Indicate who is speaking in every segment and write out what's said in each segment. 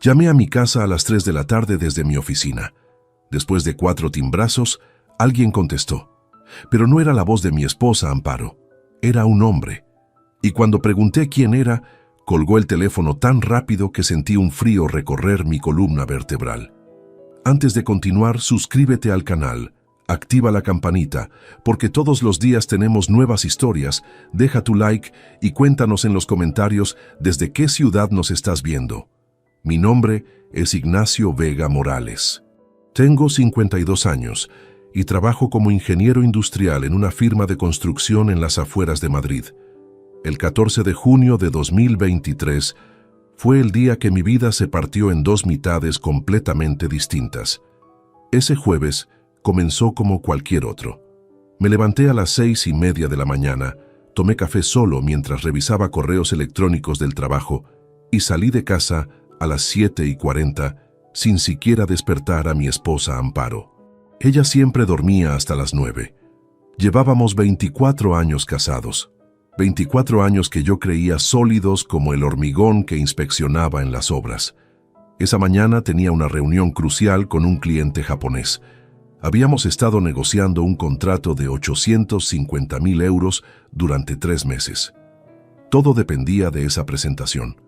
Speaker 1: Llamé a mi casa a las 3 de la tarde desde mi oficina. Después de 4 timbrazos, alguien contestó. Pero no era la voz de mi esposa, Amparo. Era un hombre. Y cuando pregunté quién era, colgó el teléfono tan rápido que sentí un frío recorrer mi columna vertebral. Antes de continuar, suscríbete al canal, activa la campanita, porque todos los días tenemos nuevas historias. Deja tu like y cuéntanos en los comentarios desde qué ciudad nos estás viendo. Mi nombre es Ignacio Vega Morales. Tengo 52 años y trabajo como ingeniero industrial en una firma de construcción en las afueras de Madrid. El 14 de junio de 2023 fue el día que mi vida se partió en 2 mitades completamente distintas. Ese jueves comenzó como cualquier otro. Me levanté a las 6:30 de la mañana, tomé café solo mientras revisaba correos electrónicos del trabajo y salí de casa a las 7:40 sin siquiera despertar a mi esposa Amparo. Ella siempre dormía hasta las 9. Llevábamos 24 años casados. 24 años que yo creía sólidos como el hormigón que inspeccionaba en las obras. Esa mañana tenía una reunión crucial con un cliente japonés. Habíamos estado negociando un contrato de 850.000 euros durante 3 meses. Todo dependía de esa presentación.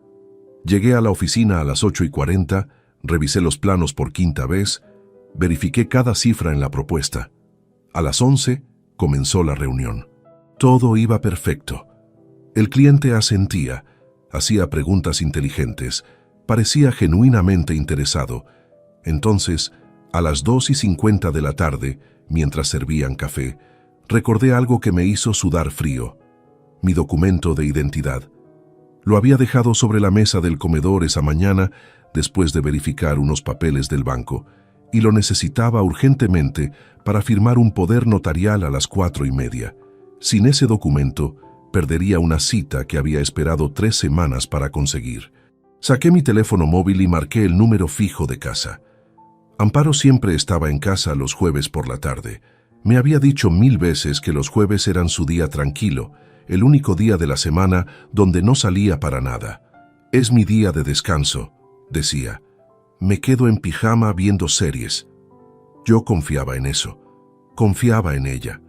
Speaker 1: Llegué a la oficina a las 8:40, revisé los planos por 5ª vez, verifiqué cada cifra en la propuesta. A las 11 comenzó la reunión. Todo iba perfecto. El cliente asentía, hacía preguntas inteligentes, parecía genuinamente interesado. Entonces, a las 2:50 de la tarde, mientras servían café, recordé algo que me hizo sudar frío: mi documento de identidad. Lo había dejado sobre la mesa del comedor esa mañana después de verificar unos papeles del banco, y lo necesitaba urgentemente para firmar un poder notarial a las 4:30. Sin ese documento, perdería una cita que había esperado 3 semanas para conseguir. Saqué mi teléfono móvil y marqué el número fijo de casa. Amparo siempre estaba en casa los jueves por la tarde. Me había dicho 1000 veces que los jueves eran su día tranquilo, el único día de la semana donde no salía para nada. Es mi día de descanso, decía. Me quedo en pijama viendo series. Yo confiaba en eso. Confiaba en ella.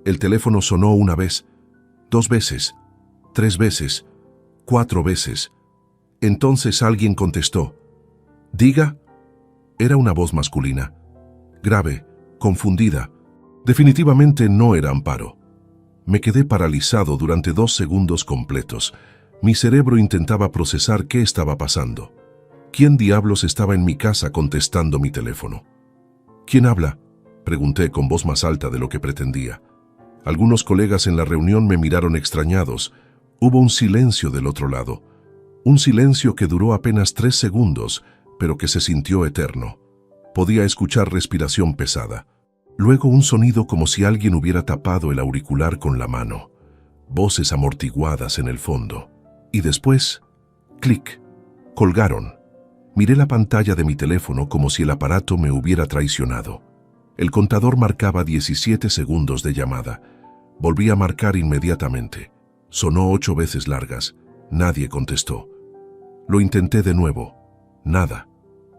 Speaker 1: El teléfono sonó 1 vez, 2 veces, 3 veces, 4 veces. Entonces alguien contestó. «Diga». Era una voz masculina, grave, confundida. Definitivamente no era Amparo. Me quedé paralizado durante 2 segundos completos. Mi cerebro intentaba procesar qué estaba pasando. ¿Quién diablos estaba en mi casa contestando mi teléfono? «¿Quién habla?», pregunté con voz más alta de lo que pretendía. Algunos colegas en la reunión me miraron extrañados. Hubo un silencio del otro lado. Un silencio que duró apenas 3 segundos, pero que se sintió eterno. Podía escuchar respiración pesada. Luego un sonido como si alguien hubiera tapado el auricular con la mano. Voces amortiguadas en el fondo. Y después, clic. Colgaron. Miré la pantalla de mi teléfono como si el aparato me hubiera traicionado. El contador marcaba 17 segundos de llamada. Volví a marcar inmediatamente. Sonó 8 veces largas. Nadie contestó. Lo intenté de nuevo. Nada.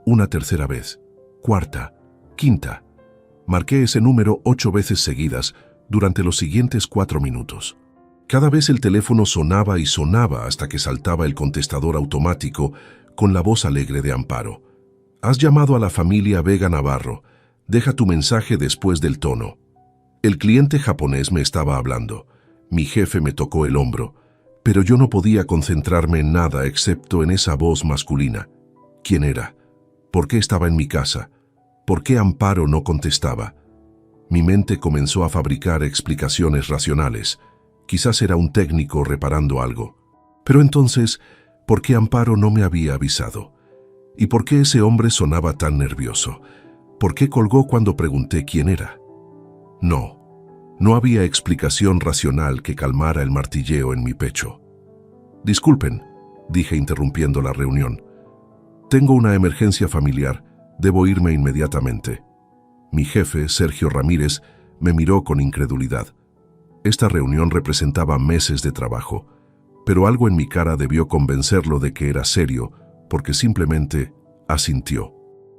Speaker 1: Una tercera vez. Cuarta. Quinta. Marqué ese número 8 veces seguidas durante los siguientes 4 minutos. Cada vez el teléfono sonaba y sonaba hasta que saltaba el contestador automático con la voz alegre de Amparo. «Has llamado a la familia Vega Navarro. Deja tu mensaje después del tono». El cliente japonés me estaba hablando. Mi jefe me tocó el hombro, pero yo no podía concentrarme en nada excepto en esa voz masculina. ¿Quién era? ¿Por qué estaba en mi casa? ¿Por qué Amparo no contestaba? Mi mente comenzó a fabricar explicaciones racionales. Quizás era un técnico reparando algo. Pero entonces, ¿por qué Amparo no me había avisado? ¿Y por qué ese hombre sonaba tan nervioso? ¿Por qué colgó cuando pregunté quién era? No había explicación racional que calmara el martilleo en mi pecho. «Disculpen», dije interrumpiendo la reunión. «Tengo una emergencia familiar. Debo irme inmediatamente». Mi jefe, Sergio Ramírez, me miró con incredulidad. Esta reunión representaba meses de trabajo, pero algo en mi cara debió convencerlo de que era serio, porque simplemente Asintió.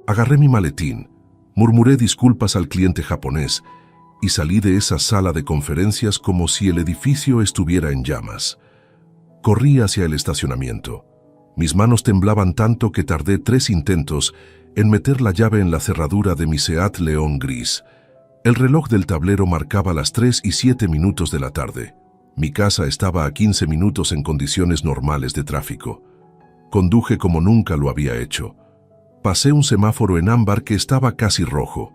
Speaker 1: Agarré mi maletín, murmuré disculpas al cliente japonés y salí de esa sala de conferencias como si el edificio estuviera en llamas. Corrí hacia el estacionamiento. Mis manos temblaban tanto que tardé 3 intentos en meter la llave en la cerradura de mi Seat León gris. El reloj del tablero marcaba las 3:07 de la tarde. Mi casa estaba a 15 minutos en condiciones normales de tráfico. Conduje como nunca lo había hecho. Pasé un semáforo en ámbar que estaba casi rojo.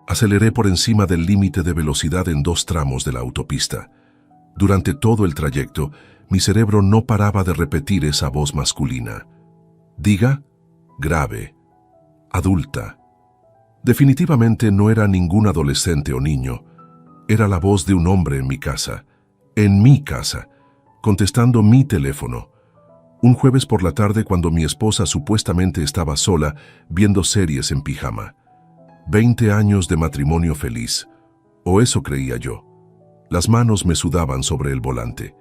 Speaker 1: Aceleré por encima del límite de velocidad en 2 tramos de la autopista. Durante todo el trayecto, mi cerebro no paraba de repetir esa voz masculina. Diga, grave, adulta. Definitivamente no era ningún adolescente o niño. Era la voz de un hombre en mi casa, contestando mi teléfono. Un jueves por la tarde cuando mi esposa supuestamente estaba sola viendo series en pijama. 20 años de matrimonio feliz, o eso creía yo. Las manos me sudaban sobre el volante.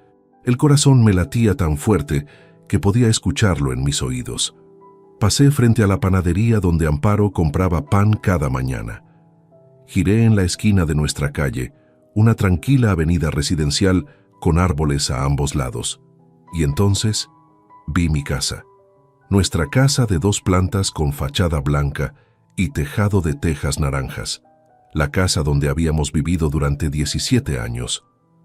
Speaker 1: El corazón me latía tan fuerte que podía escucharlo en mis oídos. Pasé frente a la panadería donde Amparo compraba pan cada mañana. Giré en la esquina de nuestra calle, una tranquila avenida residencial con árboles a ambos lados. Y entonces vi mi casa. Nuestra casa de 2 plantas con fachada blanca y tejado de tejas naranjas. La casa donde habíamos vivido durante 17 años,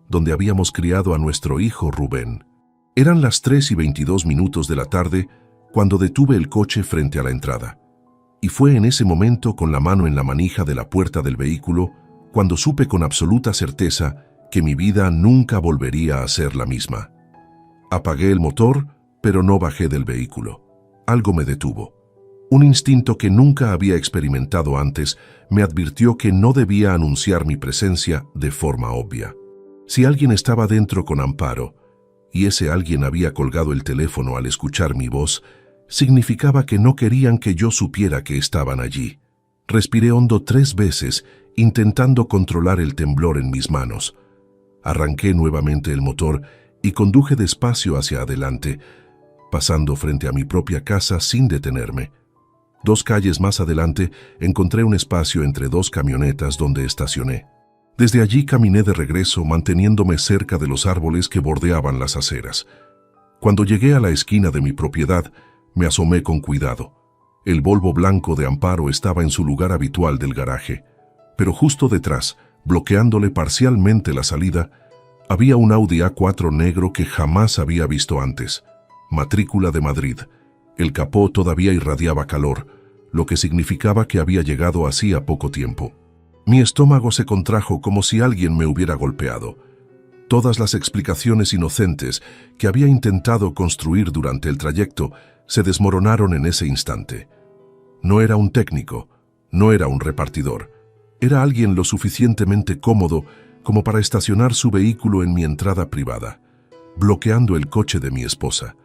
Speaker 1: donde habíamos criado a nuestro hijo Rubén. Eran las 3:22 de la tarde cuando detuve el coche frente a la entrada. Y fue en ese momento, con la mano en la manija de la puerta del vehículo, cuando supe con absoluta certeza que mi vida nunca volvería a ser la misma. Apagué el motor, pero no bajé del vehículo. Algo me detuvo. Un instinto que nunca había experimentado antes me advirtió que no debía anunciar mi presencia de forma obvia. Si alguien estaba dentro con Amparo, y ese alguien había colgado el teléfono al escuchar mi voz, significaba que no querían que yo supiera que estaban allí. Respiré hondo 3 veces, intentando controlar el temblor en mis manos. Arranqué nuevamente el motor y conduje despacio hacia adelante, pasando frente a mi propia casa sin detenerme. 2 calles más adelante encontré un espacio entre 2 camionetas donde estacioné. Desde allí caminé de regreso, manteniéndome cerca de los árboles que bordeaban las aceras. Cuando llegué a la esquina de mi propiedad, me asomé con cuidado. El Volvo blanco de Amparo estaba en su lugar habitual del garaje, pero justo detrás, bloqueándole parcialmente la salida, había un Audi A4 negro que jamás había visto antes. Matrícula de Madrid. El capó todavía irradiaba calor, lo que significaba que había llegado hacía poco tiempo. Mi estómago se contrajo como si alguien me hubiera golpeado. Todas las explicaciones inocentes que había intentado construir durante el trayecto se desmoronaron en ese instante. No era un técnico, no era un repartidor. Era alguien lo suficientemente cómodo como para estacionar su vehículo en mi entrada privada, bloqueando el coche de mi esposa.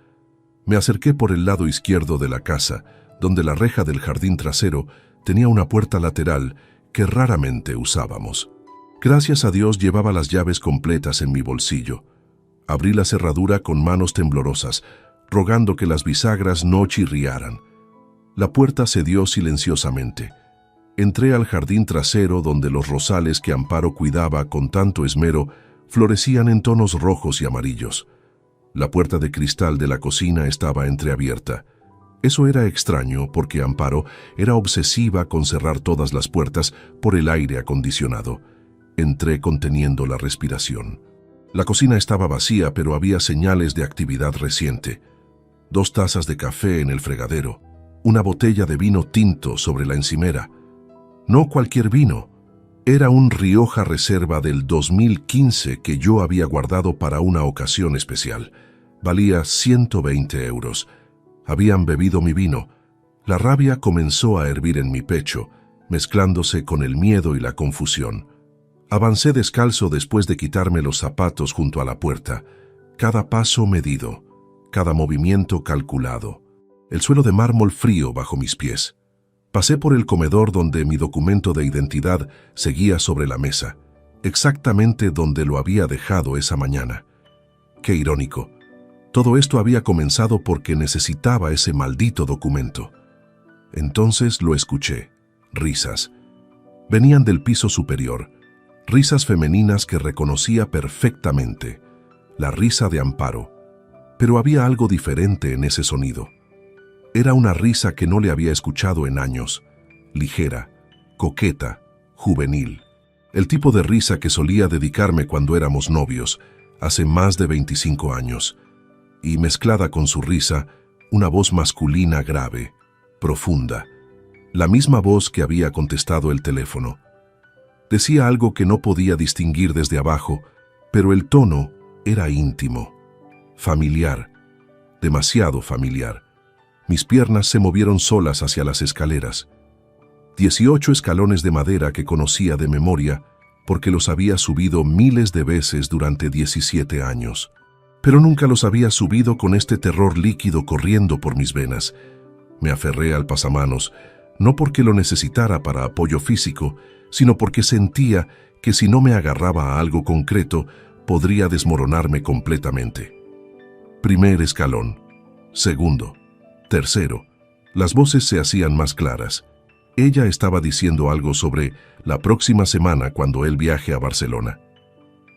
Speaker 1: Me acerqué por el lado izquierdo de la casa, donde la reja del jardín trasero tenía una puerta lateral que raramente usábamos. Gracias a Dios llevaba las llaves completas en mi bolsillo. Abrí la cerradura con manos temblorosas, rogando que las bisagras no chirriaran. La puerta cedió silenciosamente. Entré al jardín trasero donde los rosales que Amparo cuidaba con tanto esmero florecían en tonos rojos y amarillos. La puerta de cristal de la cocina estaba entreabierta. Eso era extraño porque Amparo era obsesiva con cerrar todas las puertas por el aire acondicionado. Entré conteniendo la respiración. La cocina estaba vacía, pero había señales de actividad reciente. 2 tazas de café en el fregadero, una botella de vino tinto sobre la encimera. No cualquier vino. Era un Rioja Reserva del 2015 que yo había guardado para una ocasión especial. Valía 120 euros. Habían bebido mi vino. La rabia comenzó a hervir en mi pecho, mezclándose con el miedo y la confusión. Avancé descalzo después de quitarme los zapatos junto a la puerta, cada paso medido, cada movimiento calculado. El suelo de mármol frío bajo mis pies. Pasé por el comedor donde mi documento de identidad seguía sobre la mesa, exactamente donde lo había dejado esa mañana. Qué irónico. Todo esto había comenzado porque necesitaba ese maldito documento. Entonces lo escuché. Risas. Venían del piso superior. Risas femeninas que reconocía perfectamente. La risa de Amparo. Pero había algo diferente en ese sonido. Era una risa que no le había escuchado en años. Ligera, coqueta, juvenil. El tipo de risa que solía dedicarme cuando éramos novios, hace más de 25 años. Y mezclada con su risa, una voz masculina grave, profunda. La misma voz que había contestado el teléfono. Decía algo que no podía distinguir desde abajo, pero el tono era íntimo, familiar, demasiado familiar. Mis piernas se movieron solas hacia las escaleras. 18 escalones de madera que conocía de memoria porque los había subido miles de veces durante 17 años. Pero nunca los había subido con este terror líquido corriendo por mis venas. Me aferré al pasamanos, no porque lo necesitara para apoyo físico, sino porque sentía que si no me agarraba a algo concreto, podría desmoronarme completamente. Primer escalón. Segundo. Tercero. Las voces se hacían más claras. Ella estaba diciendo algo sobre la próxima semana cuando él viaje a Barcelona.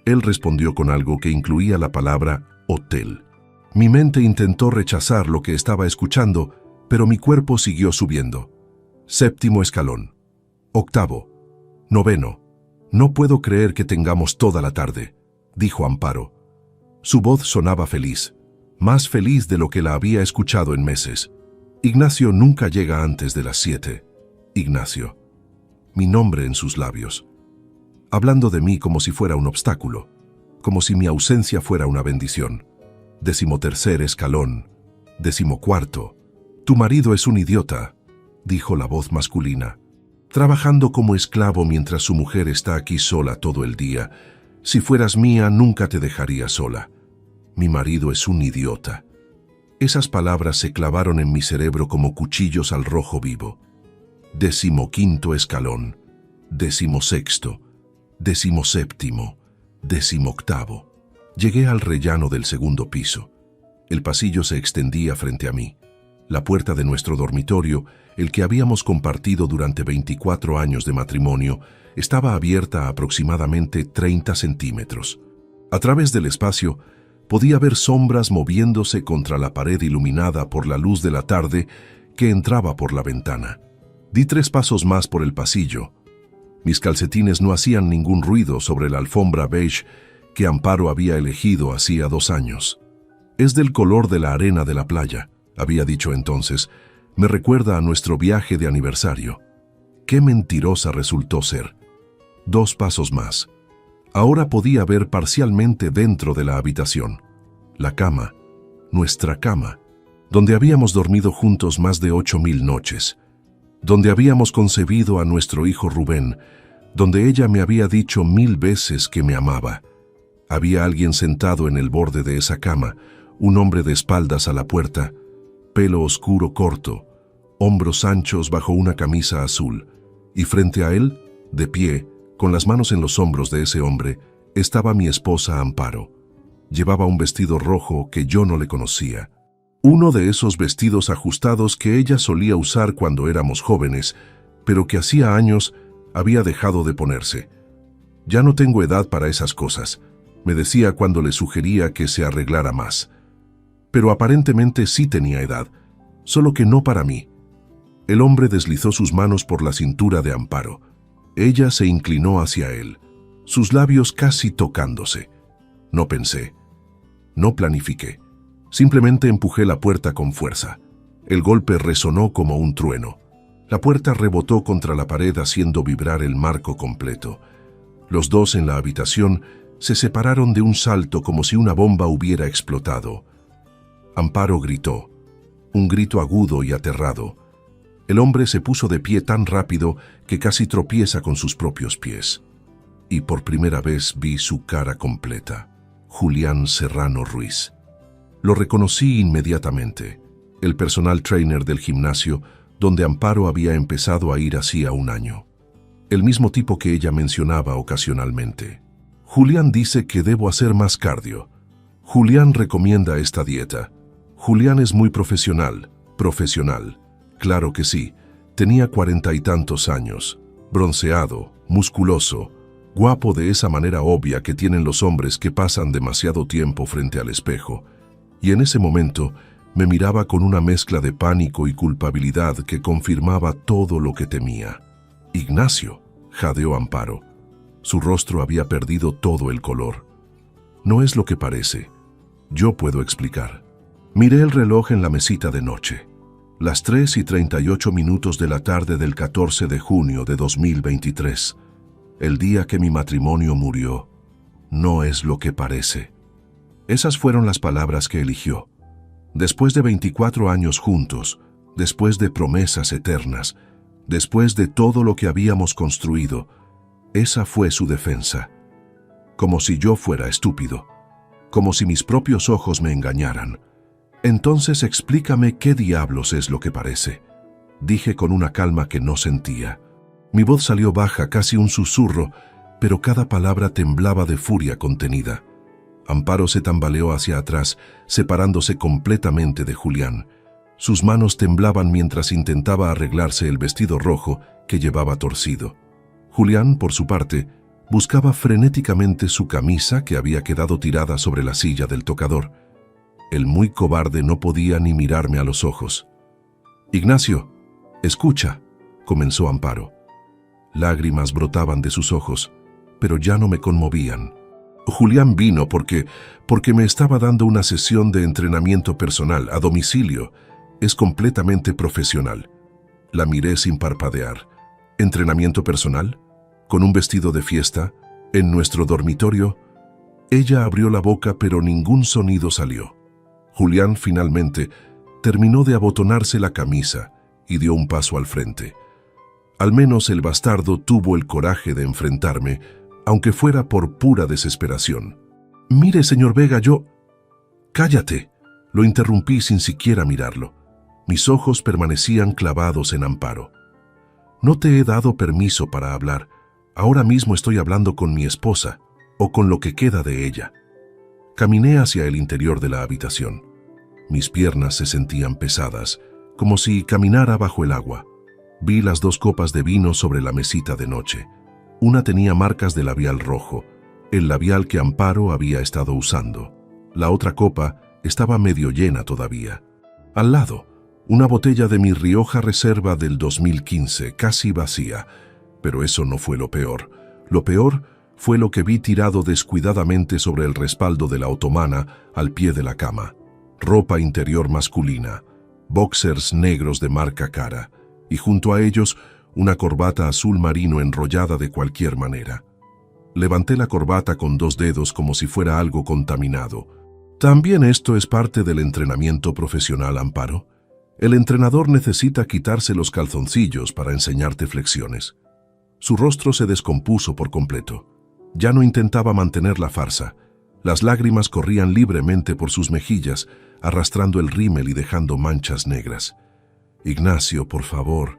Speaker 1: Él respondió con algo que incluía la palabra hotel. Mi mente intentó rechazar lo que estaba escuchando, pero mi cuerpo siguió subiendo. Séptimo escalón. Octavo. Noveno. No puedo creer que tengamos toda la tarde, dijo Amparo. Su voz sonaba feliz, más feliz de lo que la había escuchado en meses. Ignacio nunca llega antes de las 7. Ignacio. Mi nombre en sus labios. Hablando de mí como si fuera un obstáculo, como si mi ausencia fuera una bendición. 13º escalón. 14º. Tu marido es un idiota, dijo la voz masculina. Trabajando como esclavo mientras su mujer está aquí sola todo el día. Si fueras mía, nunca te dejaría sola. Mi marido es un idiota. Esas palabras se clavaron en mi cerebro como cuchillos al rojo vivo. 15º escalón. 16º. 17º. 18º. Llegué al rellano del segundo piso. El pasillo se extendía frente a mí. La puerta de nuestro dormitorio, el que habíamos compartido durante 24 años de matrimonio, estaba abierta a aproximadamente 30 centímetros. A través del espacio, podía ver sombras moviéndose contra la pared iluminada por la luz de la tarde que entraba por la ventana. Di 3 pasos más por el pasillo. Mis calcetines no hacían ningún ruido sobre la alfombra beige que Amparo había elegido hacía 2 años. Es del color de la arena de la playa, había dicho entonces. Me recuerda a nuestro viaje de aniversario. Qué mentirosa resultó ser. 2 pasos más. Ahora podía ver parcialmente dentro de la habitación. La cama, nuestra cama, donde habíamos dormido juntos más de 8.000 noches, donde habíamos concebido a nuestro hijo Rubén, donde ella me había dicho 1000 veces que me amaba. Había alguien sentado en el borde de esa cama, un hombre de espaldas a la puerta, pelo oscuro corto, hombros anchos bajo una camisa azul, y frente a él, de pie, con las manos en los hombros de ese hombre, estaba mi esposa Amparo. Llevaba un vestido rojo que yo no le conocía. Uno de esos vestidos ajustados que ella solía usar cuando éramos jóvenes, pero que hacía años había dejado de ponerse. Ya no tengo edad para esas cosas, me decía cuando le sugería que se arreglara más. Pero aparentemente sí tenía edad, solo que no para mí. El hombre deslizó sus manos por la cintura de Amparo. Ella se inclinó hacia él, sus labios casi tocándose. No pensé, no planifiqué. Simplemente empujé la puerta con fuerza. El golpe resonó como un trueno. La puerta rebotó contra la pared haciendo vibrar el marco completo. Los dos en la habitación se separaron de un salto como si una bomba hubiera explotado. Amparo gritó, un grito agudo y aterrado. El hombre se puso de pie tan rápido que casi tropieza con sus propios pies. Y por primera vez vi su cara completa. Julián Serrano Ruiz. Lo reconocí inmediatamente, el personal trainer del gimnasio donde Amparo había empezado a ir hacía 1 año. El mismo tipo que ella mencionaba ocasionalmente. Julián dice que debo hacer más cardio. Julián recomienda esta dieta. Julián es muy profesional. Claro que sí, Tenía 40 y tantos años, bronceado, musculoso, guapo de esa manera obvia que tienen los hombres que pasan demasiado tiempo frente al espejo, y en ese momento me miraba con una mezcla de pánico y culpabilidad que confirmaba todo lo que temía. «Ignacio», jadeó Amparo. Su rostro había perdido todo el color. «No es lo que parece. Yo puedo explicar». Miré el reloj en la mesita de noche. Las 3:38 de la tarde del 14 de junio de 2023. El día que mi matrimonio murió. No es lo que parece. Esas fueron las palabras que eligió. Después de 24 años juntos, después de promesas eternas, después de todo lo que habíamos construido, esa fue su defensa. Como si yo fuera estúpido, como si mis propios ojos me engañaran. «Entonces explícame qué diablos es lo que parece», dije con una calma que no sentía. Mi voz salió baja, casi un susurro, pero cada palabra temblaba de furia contenida. Amparo se tambaleó hacia atrás, separándose completamente de Julián. Sus manos temblaban mientras intentaba arreglarse el vestido rojo que llevaba torcido. Julián, por su parte, buscaba frenéticamente su camisa que había quedado tirada sobre la silla del tocador. El muy cobarde no podía ni mirarme a los ojos. «Ignacio, escucha», comenzó Amparo. Lágrimas brotaban de sus ojos, pero ya no me conmovían. Julián vino porque me estaba dando una sesión de entrenamiento personal a domicilio. Es completamente profesional. La miré sin parpadear. ¿Entrenamiento personal? ¿Con un vestido de fiesta? ¿En nuestro dormitorio? Ella abrió la boca, pero ningún sonido salió. Julián finalmente terminó de abotonarse la camisa y dio un paso al frente. Al menos el bastardo tuvo el coraje de enfrentarme, aunque fuera por pura desesperación. «Mire, señor Vega, yo...» «Cállate», lo interrumpí sin siquiera mirarlo. Mis ojos permanecían clavados en Amparo. «No te he dado permiso para hablar. Ahora mismo estoy hablando con mi esposa, o con lo que queda de ella». Caminé hacia el interior de la habitación. Mis piernas se sentían pesadas, como si caminara bajo el agua. Vi las 2 copas de vino sobre la mesita de noche. Una tenía marcas de labial rojo, el labial que Amparo había estado usando. La otra copa estaba medio llena todavía. Al lado, una botella de mi Rioja Reserva del 2015, casi vacía. Pero eso no fue lo peor. Lo peor fue lo que vi tirado descuidadamente sobre el respaldo de la otomana al pie de la cama. Ropa interior masculina, boxers negros de marca Cara, y junto a ellos una corbata azul marino enrollada de cualquier manera. Levanté la corbata con 2 dedos como si fuera algo contaminado. ¿También esto es parte del entrenamiento profesional, Amparo? El entrenador necesita quitarse los calzoncillos para enseñarte flexiones. Su rostro se descompuso por completo. Ya no intentaba mantener la farsa. Las lágrimas corrían libremente por sus mejillas, arrastrando el rímel y dejando manchas negras. «Ignacio, por favor,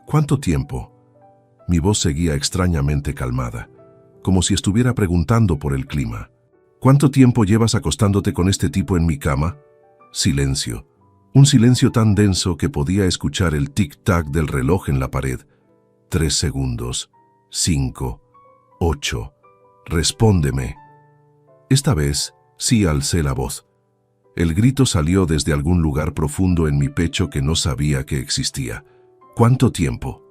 Speaker 1: ¿cuánto tiempo?» Mi voz seguía extrañamente calmada, como si estuviera preguntando por el clima. «¿Cuánto tiempo llevas acostándote con este tipo en mi cama?» Silencio. Un silencio tan denso que podía escuchar el tic-tac del reloj en la pared. 3 segundos. 5. 8. «Respóndeme». Esta vez sí alcé la voz. El grito salió desde algún lugar profundo en mi pecho que no sabía que existía. «¿Cuánto tiempo?»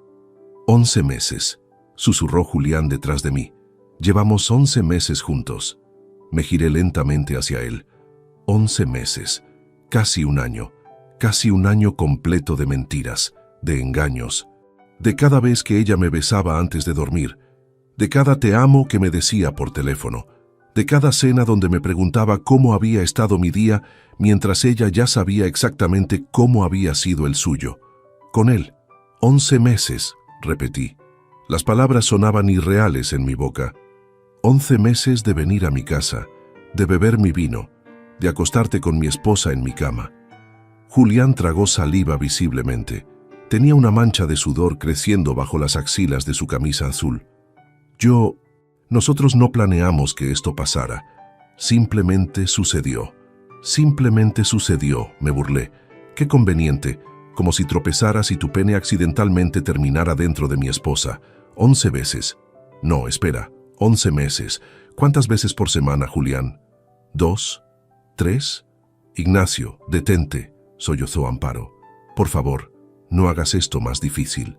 Speaker 1: 11 meses, susurró Julián detrás de mí. «Llevamos 11 meses juntos». Me giré lentamente hacia él. 11 meses, casi un año completo de mentiras, de engaños, de cada vez que ella me besaba antes de dormir, de cada te amo que me decía por teléfono, de cada cena donde me preguntaba cómo había estado mi día mientras ella ya sabía exactamente cómo había sido el suyo. Con él, 11 meses, repetí. Las palabras sonaban irreales en mi boca. 11 meses de venir a mi casa, de beber mi vino, de acostarte con mi esposa en mi cama. Julián tragó saliva visiblemente. Tenía una mancha de sudor creciendo bajo las axilas de su camisa azul. Nosotros no planeamos que esto pasara. Simplemente sucedió. Simplemente sucedió, me burlé. Qué conveniente. como si tropezaras y tu pene accidentalmente terminara dentro de mi esposa. 11 veces. No, espera, 11 meses. ¿Cuántas veces por semana, Julián? ¿2? ¿3? Ignacio, detente, sollozó Amparo. Por favor, no hagas esto más difícil.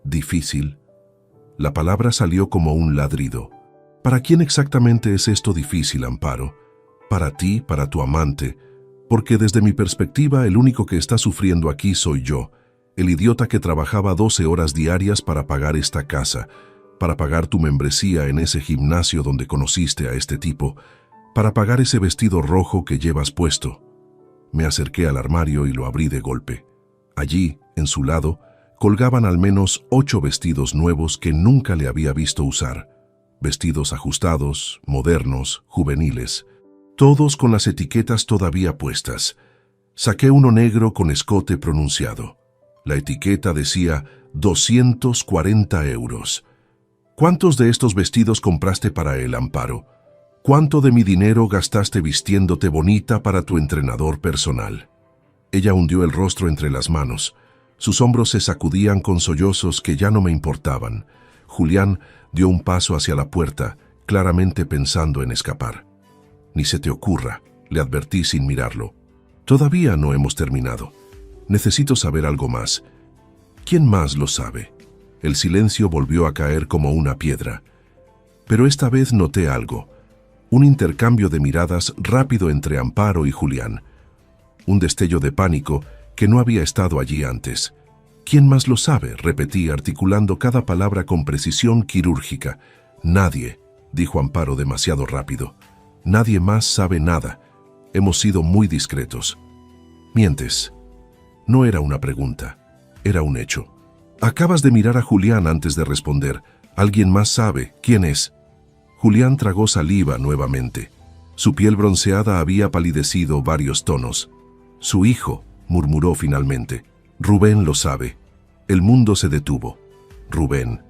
Speaker 1: ¿Difícil? La palabra salió como un ladrido. ¿Para quién exactamente es esto difícil, Amparo? Para ti, para tu amante, porque desde mi perspectiva el único que está sufriendo aquí soy yo, el idiota que trabajaba 12 horas diarias para pagar esta casa, para pagar tu membresía en ese gimnasio donde conociste a este tipo, para pagar ese vestido rojo que llevas puesto. Me acerqué al armario y lo abrí de golpe. Allí, en su lado, colgaban al menos 8 vestidos nuevos que nunca le había visto usar. Vestidos ajustados, modernos, juveniles, todos con las etiquetas todavía puestas. Saqué uno negro con escote pronunciado. La etiqueta decía 240 euros. ¿Cuántos de estos vestidos compraste para él, Amparo? ¿Cuánto de mi dinero gastaste vistiéndote bonita para tu entrenador personal? Ella hundió el rostro entre las manos. Sus hombros se sacudían con sollozos que ya no me importaban. Julián dio un paso hacia la puerta, claramente pensando en escapar. Ni se te ocurra, le advertí sin mirarlo. Todavía no hemos terminado. Necesito saber algo más. ¿Quién más lo sabe? El silencio volvió a caer como una piedra. Pero esta vez noté algo. Un intercambio de miradas rápido entre Amparo y Julián. Un destello de pánico que no había estado allí antes. ¿Quién más lo sabe?, repetí, articulando cada palabra con precisión quirúrgica. Nadie, dijo Amparo demasiado rápido. Nadie más sabe nada. Hemos sido muy discretos. Mientes. No era una pregunta, era un hecho. Acabas de mirar a Julián antes de responder. ¿Alguien más sabe quién es? Julián tragó saliva nuevamente. Su piel bronceada había palidecido varios tonos. Su hijo, murmuró finalmente. Rubén lo sabe. El mundo se detuvo. Rubén,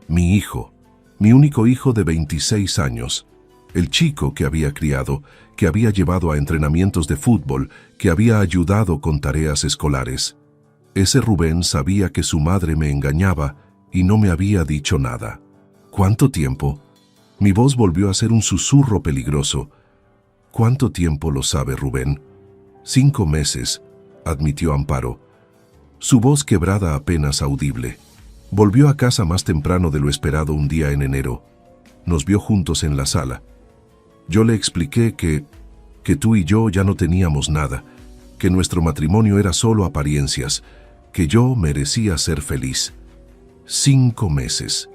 Speaker 1: mi hijo, mi único hijo de 26 años. El chico que había criado, que había llevado a entrenamientos de fútbol, que había ayudado con tareas escolares. Ese Rubén sabía que su madre me engañaba y no me había dicho nada. ¿Cuánto tiempo? Mi voz volvió a ser un susurro peligroso. ¿Cuánto tiempo lo sabe Rubén? 5 meses, admitió Amparo. Su voz quebrada apenas audible. Volvió a casa más temprano de lo esperado un día en enero. Nos vio juntos en la sala. Yo le expliqué que tú y yo ya no teníamos nada, que nuestro matrimonio era solo apariencias, que yo merecía ser feliz. 5 meses.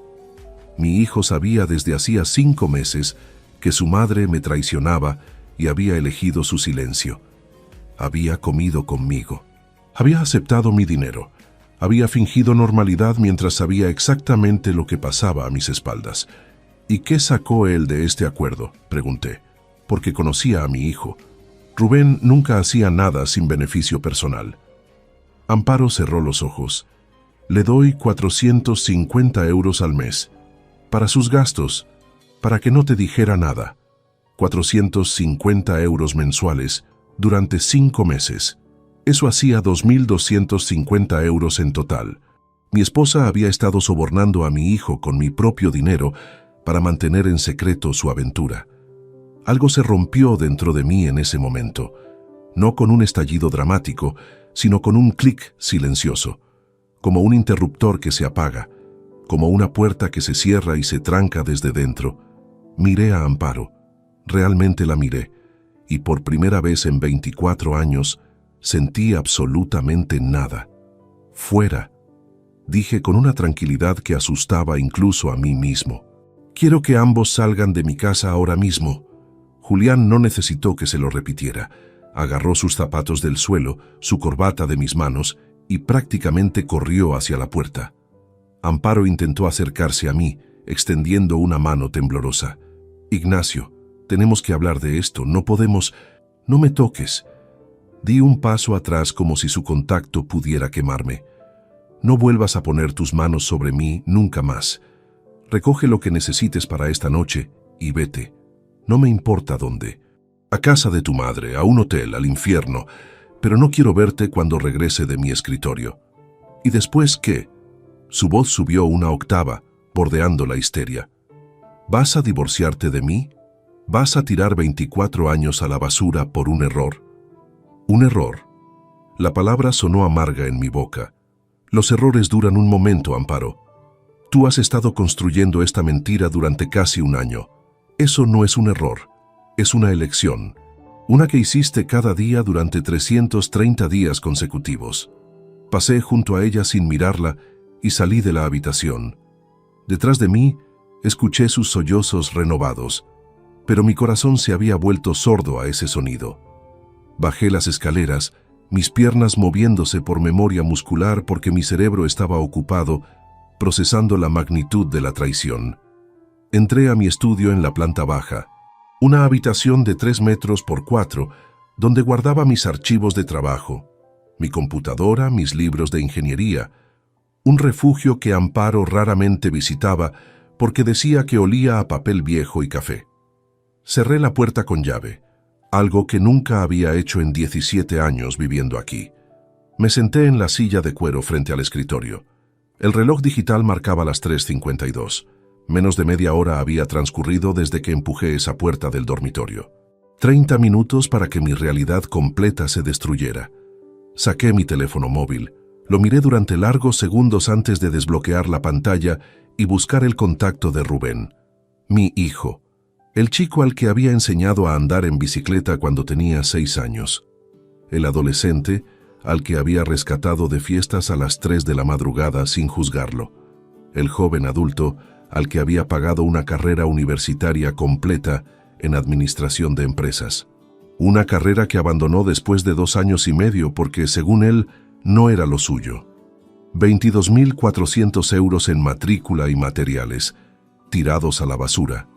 Speaker 1: Mi hijo sabía desde hacía 5 meses que su madre me traicionaba y había elegido su silencio. Había comido conmigo. Había aceptado mi dinero. Había fingido normalidad mientras sabía exactamente lo que pasaba a mis espaldas. ¿Y qué sacó él de este acuerdo?, pregunté, porque conocía a mi hijo. Rubén nunca hacía nada sin beneficio personal. Amparo cerró los ojos. Le doy 450 euros al mes. Para sus gastos, para que no te dijera nada. 450 euros mensuales durante 5 meses. Eso hacía 2.250 euros en total. Mi esposa había estado sobornando a mi hijo con mi propio dinero para mantener en secreto su aventura. Algo se rompió dentro de mí en ese momento, no con un estallido dramático, sino con un clic silencioso, como un interruptor que se apaga, como una puerta que se cierra y se tranca desde dentro. Miré a Amparo, realmente la miré, y por primera vez en 24 años sentí absolutamente nada. Fuera, dije con una tranquilidad que asustaba incluso a mí mismo. Quiero que ambos salgan de mi casa ahora mismo. Julián no necesitó que se lo repitiera. Agarró sus zapatos del suelo, su corbata de mis manos y prácticamente corrió hacia la puerta. Amparo intentó acercarse a mí, extendiendo una mano temblorosa. Ignacio, tenemos que hablar de esto, no podemos... No me toques. Di un paso atrás como si su contacto pudiera quemarme. No vuelvas a poner tus manos sobre mí nunca más. Recoge lo que necesites para esta noche y vete. No me importa dónde. A casa de tu madre, a un hotel, al infierno. pero no quiero verte cuando regrese de mi escritorio. ¿Y después qué? Su voz subió una octava, bordeando la histeria. ¿Vas a divorciarte de mí? ¿Vas a tirar 24 años a la basura por un error? ¿Un error? La palabra sonó amarga en mi boca. Los errores duran un momento, Amparo. Tú has estado construyendo esta mentira durante casi un año. Eso no es un error, es una elección. Una que hiciste cada día durante 330 días consecutivos. Pasé junto a ella sin mirarla y salí de la habitación. Detrás de mí, escuché sus sollozos renovados, pero mi corazón se había vuelto sordo a ese sonido. Bajé las escaleras, mis piernas moviéndose por memoria muscular porque mi cerebro estaba ocupado procesando la magnitud de la traición. Entré a mi estudio en la planta baja, una habitación de 3 metros por 4, donde guardaba mis archivos de trabajo, mi computadora, mis libros de ingeniería, un refugio que Amparo raramente visitaba porque decía que olía a papel viejo y café. Cerré la puerta con llave, algo que nunca había hecho en 17 años viviendo aquí. Me senté en la silla de cuero frente al escritorio. El reloj digital marcaba las 3:52. Menos de media hora había transcurrido desde que empujé esa puerta del dormitorio. 30 minutos para que mi realidad completa se destruyera. Saqué mi teléfono móvil, lo miré durante largos segundos antes de desbloquear la pantalla y buscar el contacto de Rubén, mi hijo, el chico al que había enseñado a andar en bicicleta cuando tenía 6 años, el adolescente al que había rescatado de fiestas a las 3 de la madrugada sin juzgarlo, el joven adulto al que había pagado una carrera universitaria completa en administración de empresas. Una carrera que abandonó después de 2 años y medio porque, según él, no era lo suyo. 22.400 euros en matrícula y materiales, tirados a la basura.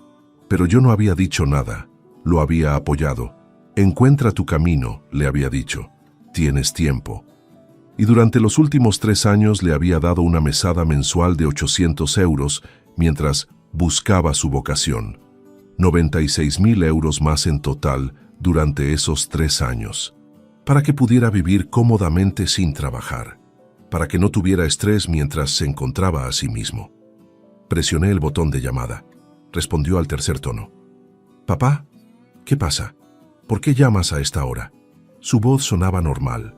Speaker 1: Pero yo no había dicho nada, lo había apoyado. Encuentra tu camino, le había dicho. Tienes tiempo. Y durante los últimos 3 años le había dado una mesada mensual de 800 euros mientras buscaba su vocación. 96.000 euros más en total durante esos 3 años, para que pudiera vivir cómodamente sin trabajar, para que no tuviera estrés mientras se encontraba a sí mismo. Presioné el botón de llamada. Respondió al tercer tono. «Papá, ¿qué pasa? ¿Por qué llamas a esta hora?» Su voz sonaba normal,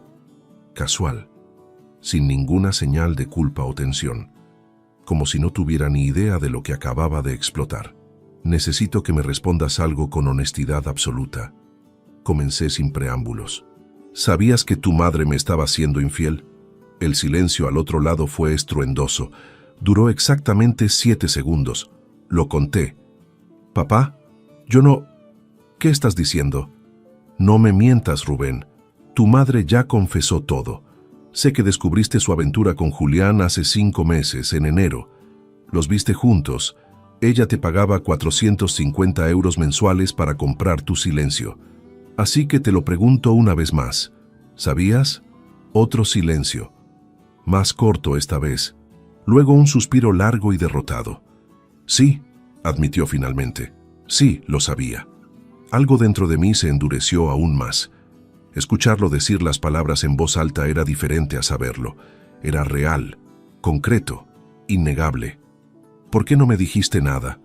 Speaker 1: casual, sin ninguna señal de culpa o tensión, como si no tuviera ni idea de lo que acababa de explotar. «Necesito que me respondas algo con honestidad absoluta». Comencé sin preámbulos. «¿Sabías que tu madre me estaba siendo infiel?» El silencio al otro lado fue estruendoso. Duró exactamente 7 segundos. Lo conté. «Papá, yo no...» «¿Qué estás diciendo?» «No me mientas, Rubén. Tu madre ya confesó todo. Sé que descubriste su aventura con Julián hace 5 meses, en enero. Los viste juntos. Ella te pagaba 450 euros mensuales para comprar tu silencio. Así que te lo pregunto una vez más. ¿Sabías?» Otro silencio. Más corto esta vez. Luego un suspiro largo y derrotado. «Sí», admitió finalmente. «Sí, lo sabía». Algo dentro de mí se endureció aún más. Escucharlo decir las palabras en voz alta era diferente a saberlo. Era real, concreto, innegable. «¿Por qué no me dijiste nada?»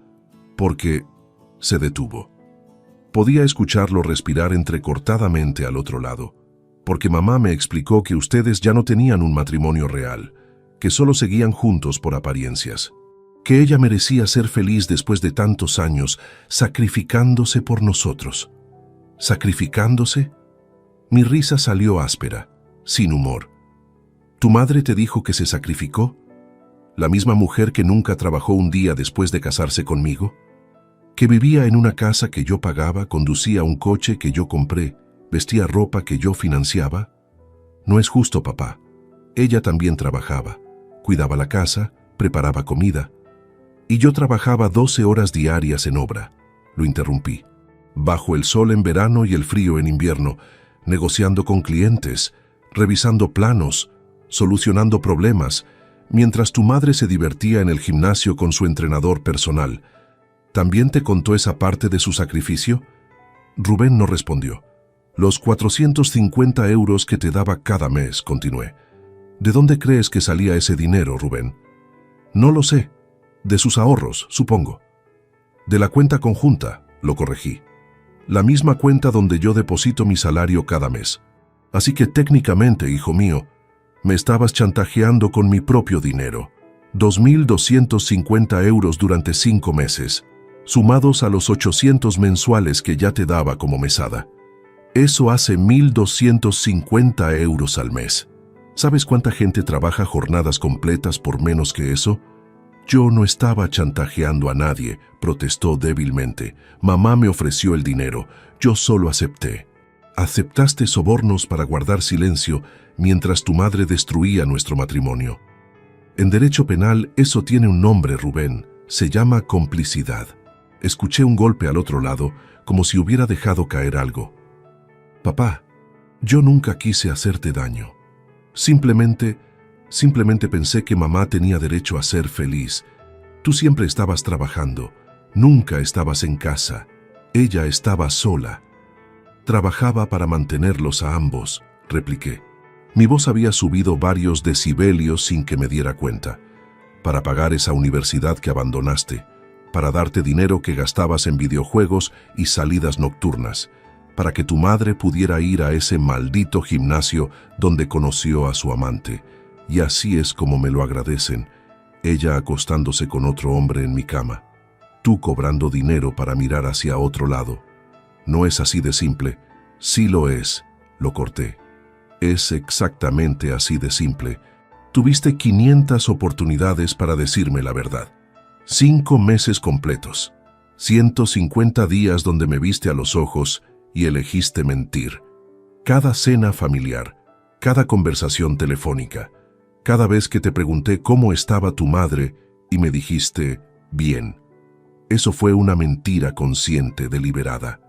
Speaker 1: «Porque...» Se detuvo. Podía escucharlo respirar entrecortadamente al otro lado. «Porque mamá me explicó que ustedes ya no tenían un matrimonio real, que solo seguían juntos por apariencias, que ella merecía ser feliz después de tantos años, sacrificándose por nosotros». «¿Sacrificándose?» Mi risa salió áspera, sin humor. «¿Tu madre te dijo que se sacrificó? ¿La misma mujer que nunca trabajó un día después de casarse conmigo? Que vivía en una casa que yo pagaba, conducía un coche que yo compré, vestía ropa que yo financiaba? No es justo, papá. Ella también trabajaba, cuidaba la casa, preparaba comida. Y yo trabajaba 12 horas diarias en obra». Lo interrumpí. «Bajo el sol en verano y el frío en invierno, negociando con clientes, revisando planos, solucionando problemas, mientras tu madre se divertía en el gimnasio con su entrenador personal. ¿También te contó esa parte de su sacrificio?» Rubén no respondió. Los 450 euros que te daba cada mes, continué. ¿De dónde crees que salía ese dinero, Rubén? No lo sé. De sus ahorros, supongo. De la cuenta conjunta, lo corregí. La misma cuenta donde yo deposito mi salario cada mes. Así que técnicamente, hijo mío, me estabas chantajeando con mi propio dinero. 2.250 euros durante 5 meses, sumados a los 800 mensuales que ya te daba como mesada. Eso hace 1.250 euros al mes. ¿Sabes cuánta gente trabaja jornadas completas por menos que eso? Yo no estaba chantajeando a nadie, protestó débilmente. Mamá me ofreció el dinero, yo solo acepté. Aceptaste sobornos para guardar silencio mientras tu madre destruía nuestro matrimonio. En derecho penal eso tiene un nombre, Rubén. Se llama complicidad. Escuché un golpe al otro lado, como si hubiera dejado caer algo. Papá, yo nunca quise hacerte daño. Simplemente pensé que mamá tenía derecho a ser feliz. Tú siempre estabas trabajando, nunca estabas en casa. Ella estaba sola. Trabajaba para mantenerlos a ambos, repliqué. Mi voz había subido varios decibelios sin que me diera cuenta. Para pagar esa universidad que abandonaste, para darte dinero que gastabas en videojuegos y salidas nocturnas, para que tu madre pudiera ir a ese maldito gimnasio donde conoció a su amante. Y así es como me lo agradecen, ella acostándose con otro hombre en mi cama, tú cobrando dinero para mirar hacia otro lado. No es así de simple. Sí lo es, lo corté. Es exactamente así de simple. Tuviste 500 oportunidades para decirme la verdad. 5 meses completos. 150 días donde me viste a los ojos y elegiste mentir. Cada cena familiar, cada conversación telefónica, cada vez que te pregunté cómo estaba tu madre y me dijiste, bien. Eso fue una mentira consciente, deliberada.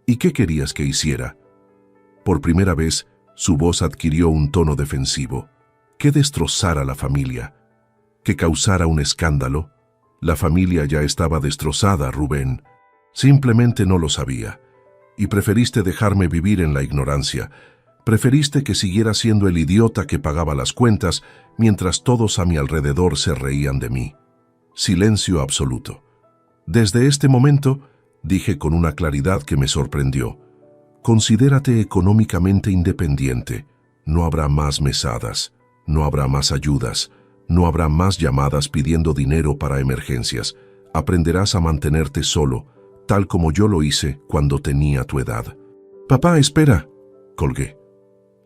Speaker 1: ¿Y qué querías que hiciera? Por primera vez, su voz adquirió un tono defensivo. ¿Que destrozara la familia? ¿Que causara un escándalo? La familia ya estaba destrozada, Rubén. Simplemente no lo sabía. Y preferiste dejarme vivir en la ignorancia. Preferiste que siguiera siendo el idiota que pagaba las cuentas mientras todos a mi alrededor se reían de mí. Silencio absoluto. Desde este momento, dije con una claridad que me sorprendió, considérate económicamente independiente. No habrá más mesadas, no habrá más ayudas, no habrá más llamadas pidiendo dinero para emergencias. Aprenderás a mantenerte solo, tal como yo lo hice cuando tenía tu edad. Papá, espera, colgué.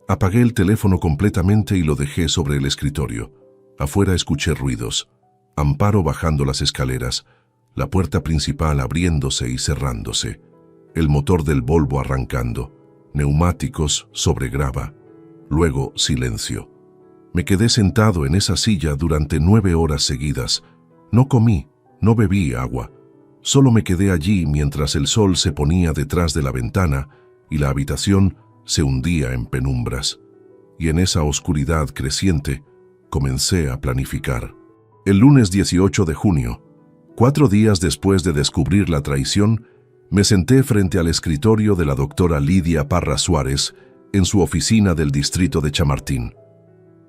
Speaker 1: Apagué el teléfono completamente y lo dejé sobre el escritorio. Afuera escuché ruidos. Amparo bajando las escaleras, la puerta principal abriéndose y cerrándose, el motor del Volvo arrancando, neumáticos sobre grava, luego silencio. Me quedé sentado en esa silla durante 9 horas seguidas. No comí, no bebí agua. Solo me quedé allí mientras el sol se ponía detrás de la ventana y la habitación se hundía en penumbras. Y en esa oscuridad creciente comencé a planificar. El lunes 18 de junio, 4 días después de descubrir la traición, me senté frente al escritorio de la doctora Lidia Parra Suárez en su oficina del distrito de Chamartín.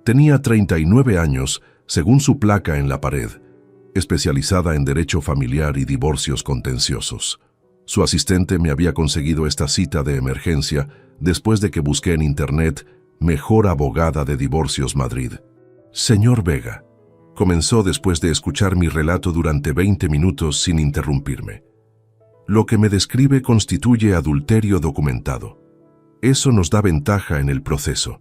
Speaker 1: Tenía 39 años, según su placa en la pared, especializada en derecho familiar y divorcios contenciosos. Su asistente me había conseguido esta cita de emergencia después de que busqué en internet Mejor abogada de divorcios Madrid. Señor Vega, comenzó después de escuchar mi relato durante 20 minutos sin interrumpirme. Lo que me describe constituye adulterio documentado. Eso nos da ventaja en el proceso.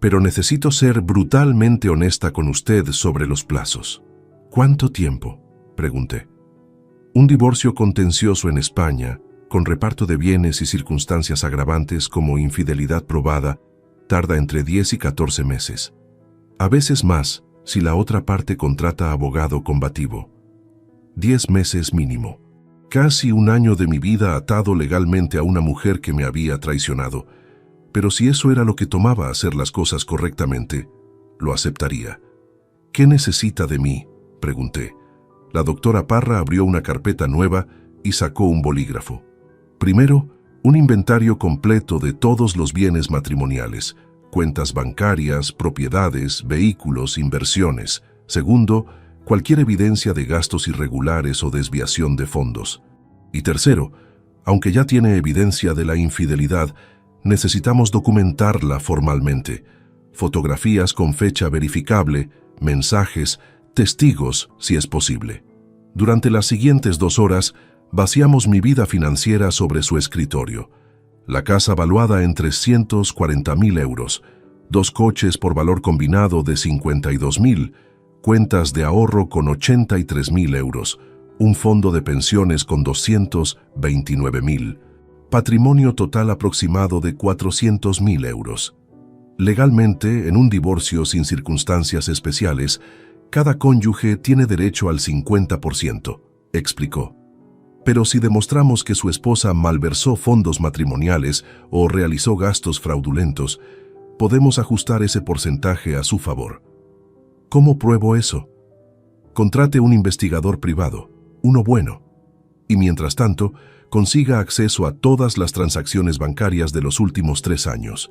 Speaker 1: Pero necesito ser brutalmente honesta con usted sobre los plazos. ¿Cuánto tiempo?, pregunté. Un divorcio contencioso en España, con reparto de bienes y circunstancias agravantes como infidelidad probada, tarda entre 10 y 14 meses. A veces más, si la otra parte contrata abogado combativo. 10 meses mínimo. Casi 1 año de mi vida atado legalmente a una mujer que me había traicionado. Pero si eso era lo que tomaba hacer las cosas correctamente, lo aceptaría. ¿Qué necesita de mí?, pregunté. La doctora Parra abrió una carpeta nueva y sacó un bolígrafo. Primero, Un inventario completo de todos los bienes matrimoniales, cuentas bancarias, propiedades, vehículos, inversiones. Segundo, cualquier evidencia de gastos irregulares o desviación de fondos. Y tercero, aunque ya tiene evidencia de la infidelidad, necesitamos documentarla formalmente. Fotografías con fecha verificable, mensajes, testigos, si es posible. Durante las siguientes 2 horas, vaciamos mi vida financiera sobre su escritorio. La casa valuada en 340.000 euros, 2 coches por valor combinado de 52.000, cuentas de ahorro con 83.000 euros, un fondo de pensiones con 229.000, patrimonio total aproximado de 400.000 euros. Legalmente, en un divorcio sin circunstancias especiales, cada cónyuge tiene derecho al 50%, explicó. Pero si demostramos que su esposa malversó fondos matrimoniales o realizó gastos fraudulentos, podemos ajustar ese porcentaje a su favor. ¿Cómo pruebo eso? Contrate un investigador privado, uno bueno, y mientras tanto, consiga acceso a todas las transacciones bancarias de los últimos 3 años.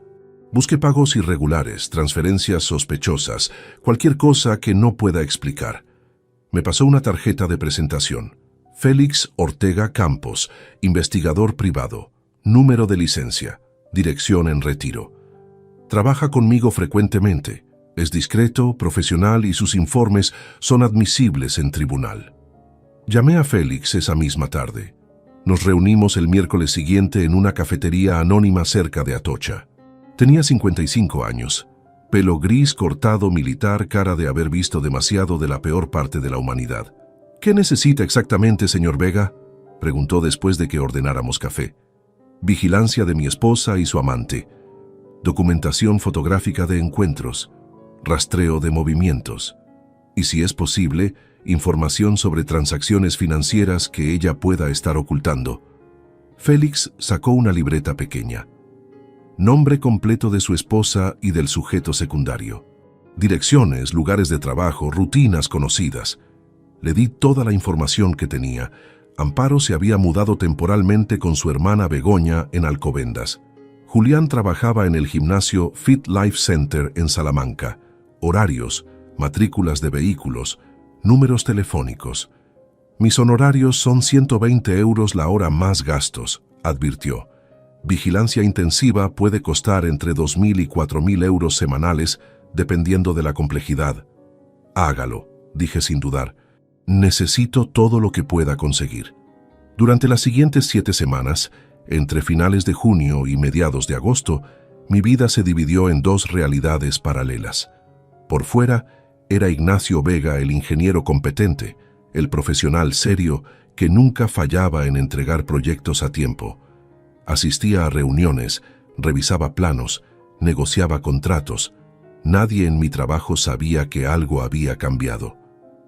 Speaker 1: Busque pagos irregulares, transferencias sospechosas, cualquier cosa que no pueda explicar. Me pasó una tarjeta de presentación. Félix Ortega Campos, investigador privado, número de licencia, dirección en Retiro. Trabaja conmigo frecuentemente, es discreto, profesional y sus informes son admisibles en tribunal. Llamé a Félix esa misma tarde. Nos reunimos el miércoles siguiente en una cafetería anónima cerca de Atocha. Tenía 55 años, pelo gris cortado militar, cara de haber visto demasiado de la peor parte de la humanidad. ¿Qué necesita exactamente, señor Vega?, preguntó después de que ordenáramos café. Vigilancia de mi esposa y su amante, documentación fotográfica de encuentros, rastreo de movimientos, y si es posible, información sobre transacciones financieras que ella pueda estar ocultando. Félix sacó una libreta pequeña. Nombre completo de su esposa y del sujeto secundario. Direcciones, lugares de trabajo, rutinas conocidas. Le di toda la información que tenía. Amparo se había mudado temporalmente con su hermana Begoña en Alcobendas. Julián trabajaba en el gimnasio Fit Life Center en Salamanca. Horarios, matrículas de vehículos, números telefónicos. Mis honorarios son 120 euros la hora más gastos, advirtió. Vigilancia intensiva puede costar entre 2.000 y 4.000 euros semanales, dependiendo de la complejidad. Hágalo, dije sin dudar. Necesito todo lo que pueda conseguir. Durante las siguientes 7 semanas, entre finales de junio y mediados de agosto, mi vida se dividió en 2 realidades paralelas. Por fuera, era Ignacio Vega el ingeniero competente, el profesional serio que nunca fallaba en entregar proyectos a tiempo. Asistía a reuniones, revisaba planos, negociaba contratos. Nadie en mi trabajo sabía que algo había cambiado.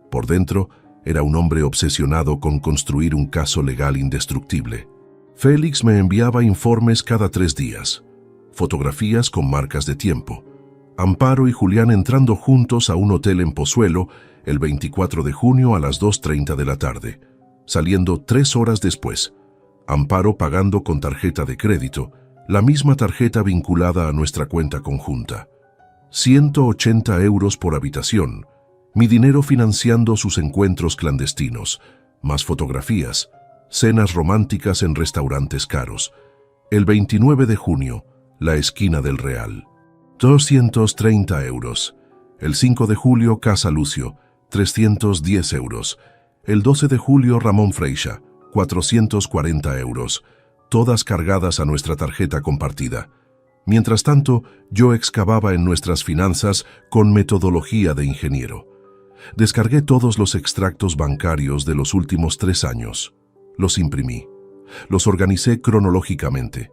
Speaker 1: Por dentro, era un hombre obsesionado con construir un caso legal indestructible. Félix me enviaba informes cada 3 días, fotografías con marcas de tiempo. Amparo y Julián entrando juntos a un hotel en Pozuelo el 24 de junio a las 2:30 de la tarde, saliendo 3 horas después. Amparo pagando con tarjeta de crédito, la misma tarjeta vinculada a nuestra cuenta conjunta. 180 euros por habitación, mi dinero financiando sus encuentros clandestinos, más fotografías, cenas románticas en restaurantes caros. El 29 de junio, la esquina del Real. 230 euros. El 5 de julio, Casa Lucio, 310 euros. El 12 de julio, Ramón Freixa, 440 euros. Todas cargadas a nuestra tarjeta compartida. Mientras tanto, yo excavaba en nuestras finanzas con metodología de ingeniero. Descargué todos los extractos bancarios de los últimos 3 años. Los imprimí. Los organicé cronológicamente.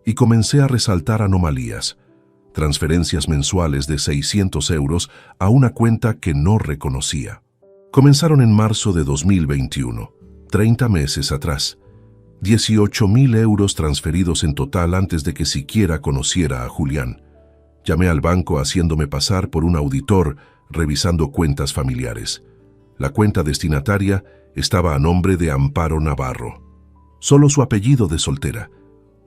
Speaker 1: Y comencé a resaltar anomalías. Transferencias mensuales de 600 euros a una cuenta que no reconocía. Comenzaron en marzo de 2021, 30 meses atrás. 18.000 euros transferidos en total antes de que siquiera conociera a Julián. Llamé al banco haciéndome pasar por un auditor revisando cuentas familiares. La cuenta destinataria estaba a nombre de Amparo Navarro. Solo su apellido de soltera.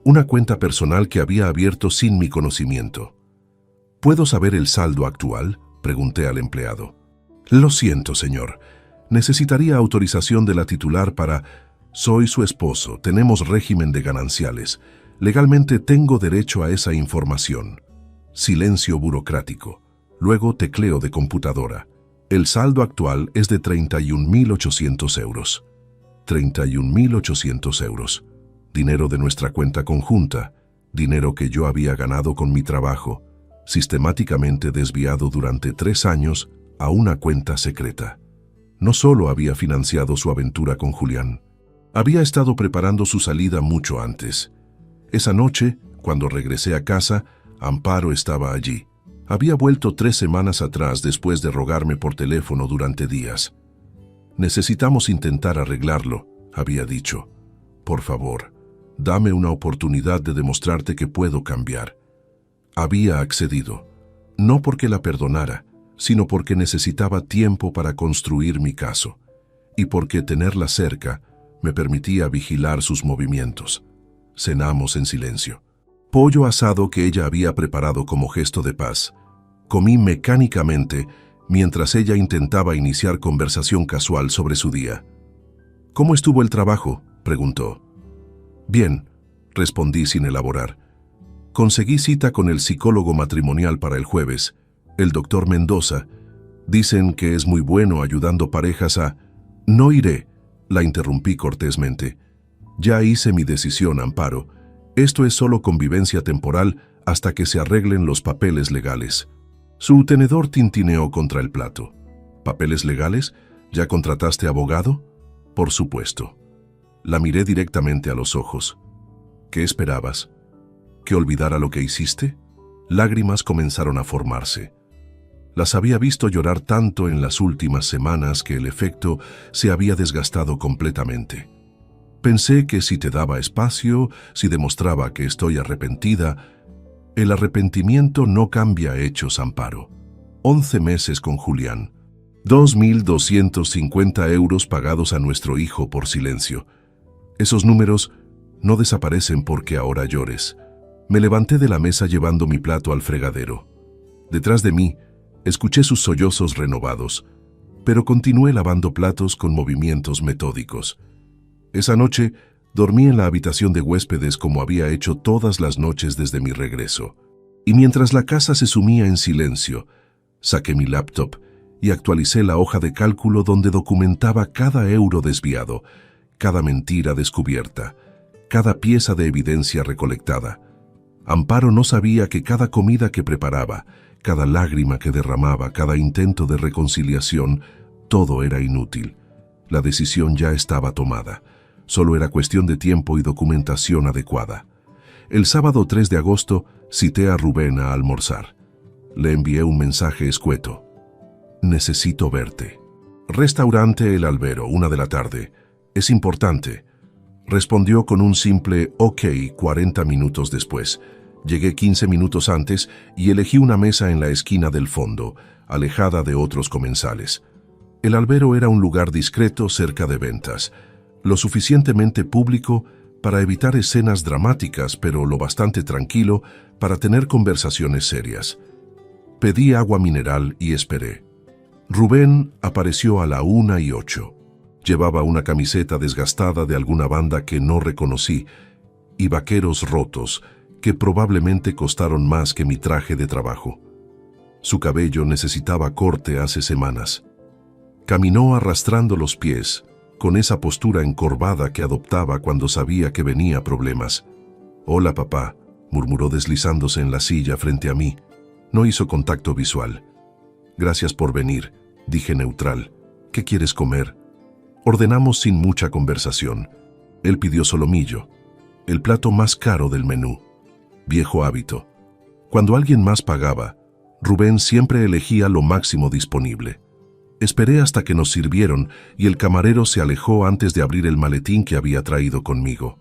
Speaker 1: Una cuenta personal que había abierto sin mi conocimiento. ¿Puedo saber el saldo actual?, pregunté al empleado. Lo siento, señor. Necesitaría autorización de la titular para... Soy su esposo, tenemos régimen de gananciales. Legalmente tengo derecho a esa información. Silencio burocrático. Luego tecleo de computadora. El saldo actual es de 31.800 euros. 31.800 euros. Dinero de nuestra cuenta conjunta. Dinero que yo había ganado con mi trabajo, sistemáticamente desviado durante 3 años a una cuenta secreta. No solo había financiado su aventura con Julián, había estado preparando su salida mucho antes. Esa noche, cuando regresé a casa, Amparo estaba allí. Había vuelto 3 semanas atrás después de rogarme por teléfono durante días. Necesitamos intentar arreglarlo, había dicho. Por favor, dame una oportunidad de demostrarte que puedo cambiar. Había accedido, no porque la perdonara, sino porque necesitaba tiempo para construir mi caso, y porque tenerla cerca me permitía vigilar sus movimientos. Cenamos en silencio. Pollo asado que ella había preparado como gesto de paz. Comí mecánicamente mientras ella intentaba iniciar conversación casual sobre su día. ¿Cómo estuvo el trabajo?, preguntó. Bien, respondí sin elaborar. Conseguí cita con el psicólogo matrimonial para el jueves, el doctor Mendoza. Dicen que es muy bueno ayudando parejas a... No iré, la interrumpí cortésmente. Ya hice mi decisión, Amparo. Esto es solo convivencia temporal hasta que se arreglen los papeles legales. Su tenedor tintineó contra el plato. ¿Papeles legales? ¿Ya contrataste abogado? Por supuesto. La miré directamente a los ojos. ¿Qué esperabas? ¿Que olvidara lo que hiciste? Lágrimas comenzaron a formarse. Las había visto llorar tanto en las últimas semanas que el efecto se había desgastado completamente. Pensé que si te daba espacio, si demostraba que estoy arrepentida... El arrepentimiento no cambia hechos, Amparo. 11 meses con Julián. 2.250 euros pagados a nuestro hijo por silencio. Esos números no desaparecen porque ahora llores. Me levanté de la mesa llevando mi plato al fregadero. Detrás de mí, escuché sus sollozos renovados, pero continué lavando platos con movimientos metódicos. Esa noche, dormí en la habitación de huéspedes como había hecho todas las noches desde mi regreso. Y mientras la casa se sumía en silencio, saqué mi laptop y actualicé la hoja de cálculo donde documentaba cada euro desviado, cada mentira descubierta, cada pieza de evidencia recolectada. Amparo no sabía que cada comida que preparaba, cada lágrima que derramaba, cada intento de reconciliación, todo era inútil. La decisión ya estaba tomada. Solo era cuestión de tiempo y documentación adecuada. El sábado 3 de agosto cité a Rubén a almorzar. Le envié un mensaje escueto. Necesito verte. Restaurante El Albero, 1 de la tarde. Es importante. Respondió con un simple OK 40 minutos después. Llegué 15 minutos antes y elegí una mesa en la esquina del fondo, alejada de otros comensales. El Albero era un lugar discreto cerca de ventas, lo suficientemente público para evitar escenas dramáticas, pero lo bastante tranquilo para tener conversaciones serias. Pedí agua mineral y esperé. Rubén apareció a la 1:08. Llevaba una camiseta desgastada de alguna banda que no reconocí y vaqueros rotos que probablemente costaron más que mi traje de trabajo. Su cabello necesitaba corte hace semanas. Caminó arrastrando los pies, con esa postura encorvada que adoptaba cuando sabía que venía problemas. «Hola, papá», murmuró deslizándose en la silla frente a mí. No hizo contacto visual. «Gracias por venir», dije neutral. «¿Qué quieres comer?» Ordenamos sin mucha conversación. Él pidió solomillo, el plato más caro del menú. Viejo hábito. Cuando alguien más pagaba, Rubén siempre elegía lo máximo disponible. Esperé hasta que nos sirvieron y el camarero se alejó antes de abrir el maletín que había traído conmigo.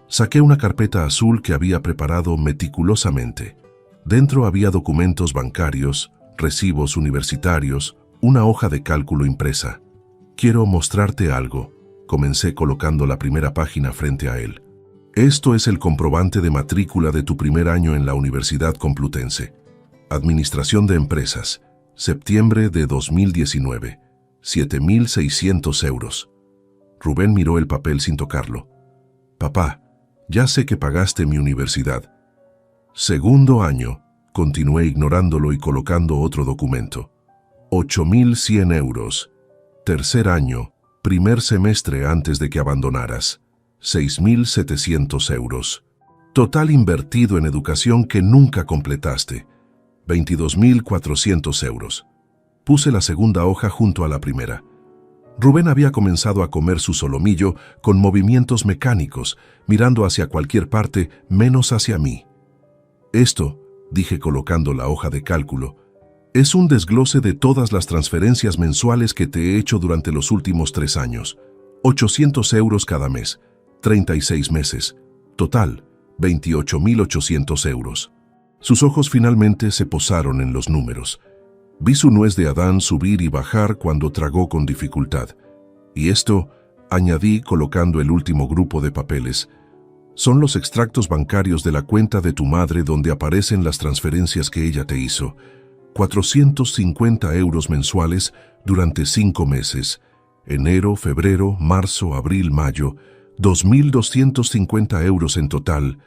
Speaker 1: Saqué una carpeta azul que había preparado meticulosamente. Dentro había documentos bancarios, recibos universitarios, una hoja de cálculo impresa. «Quiero mostrarte algo», comencé colocando la primera página frente a él. Esto es el comprobante de matrícula de tu primer año en la Universidad Complutense. Administración de Empresas, septiembre de 2019, 7.600 euros. Rubén miró el papel sin tocarlo. Papá, ya sé que pagaste mi universidad. Segundo año, continué ignorándolo y colocando otro documento. 8.100 euros. Tercer año, primer semestre antes de que abandonaras. 6.700 euros. Total invertido en educación que nunca completaste. 22.400 euros. Puse la segunda hoja junto a la primera. Rubén había comenzado a comer su solomillo con movimientos mecánicos, mirando hacia cualquier parte menos hacia mí. Esto, dije colocando la hoja de cálculo, es un desglose de todas las transferencias mensuales que te he hecho durante los últimos 3 años. 800 euros cada mes, 36 meses. Total, 28.800 euros. Sus ojos finalmente se posaron en los números. Vi su nuez de Adán subir y bajar cuando tragó con dificultad. Y esto, añadí colocando el último grupo de papeles, son los extractos bancarios de la cuenta de tu madre donde aparecen las transferencias que ella te hizo. 450 euros mensuales durante 5 meses. Enero, febrero, marzo, abril, mayo. 2.250 euros en total.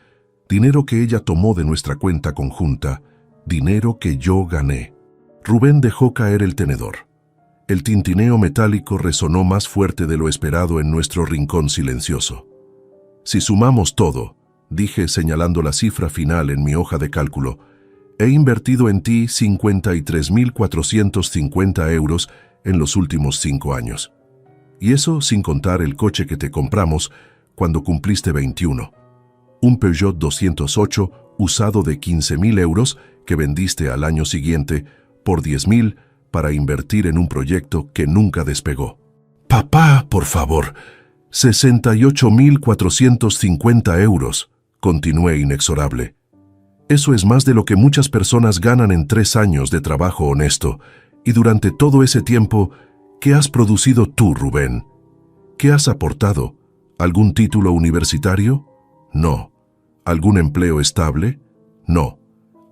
Speaker 1: Dinero que ella tomó de nuestra cuenta conjunta. Dinero que yo gané. Rubén dejó caer el tenedor. El tintineo metálico resonó más fuerte de lo esperado en nuestro rincón silencioso. Si sumamos todo, dije señalando la cifra final en mi hoja de cálculo, he invertido en ti 53.450 euros en los últimos 5 años. Y eso sin contar el coche que te compramos cuando cumpliste 21. Un Peugeot 208 usado de 15.000 euros que vendiste al año siguiente por 10.000 para invertir en un proyecto que nunca despegó. Papá, por favor, 68.450 euros, continué inexorable. Eso es más de lo que muchas personas ganan en 3 años de trabajo honesto, y durante todo ese tiempo, ¿qué has producido tú, Rubén? ¿Qué has aportado? ¿Algún título universitario? No. ¿Algún empleo estable? No.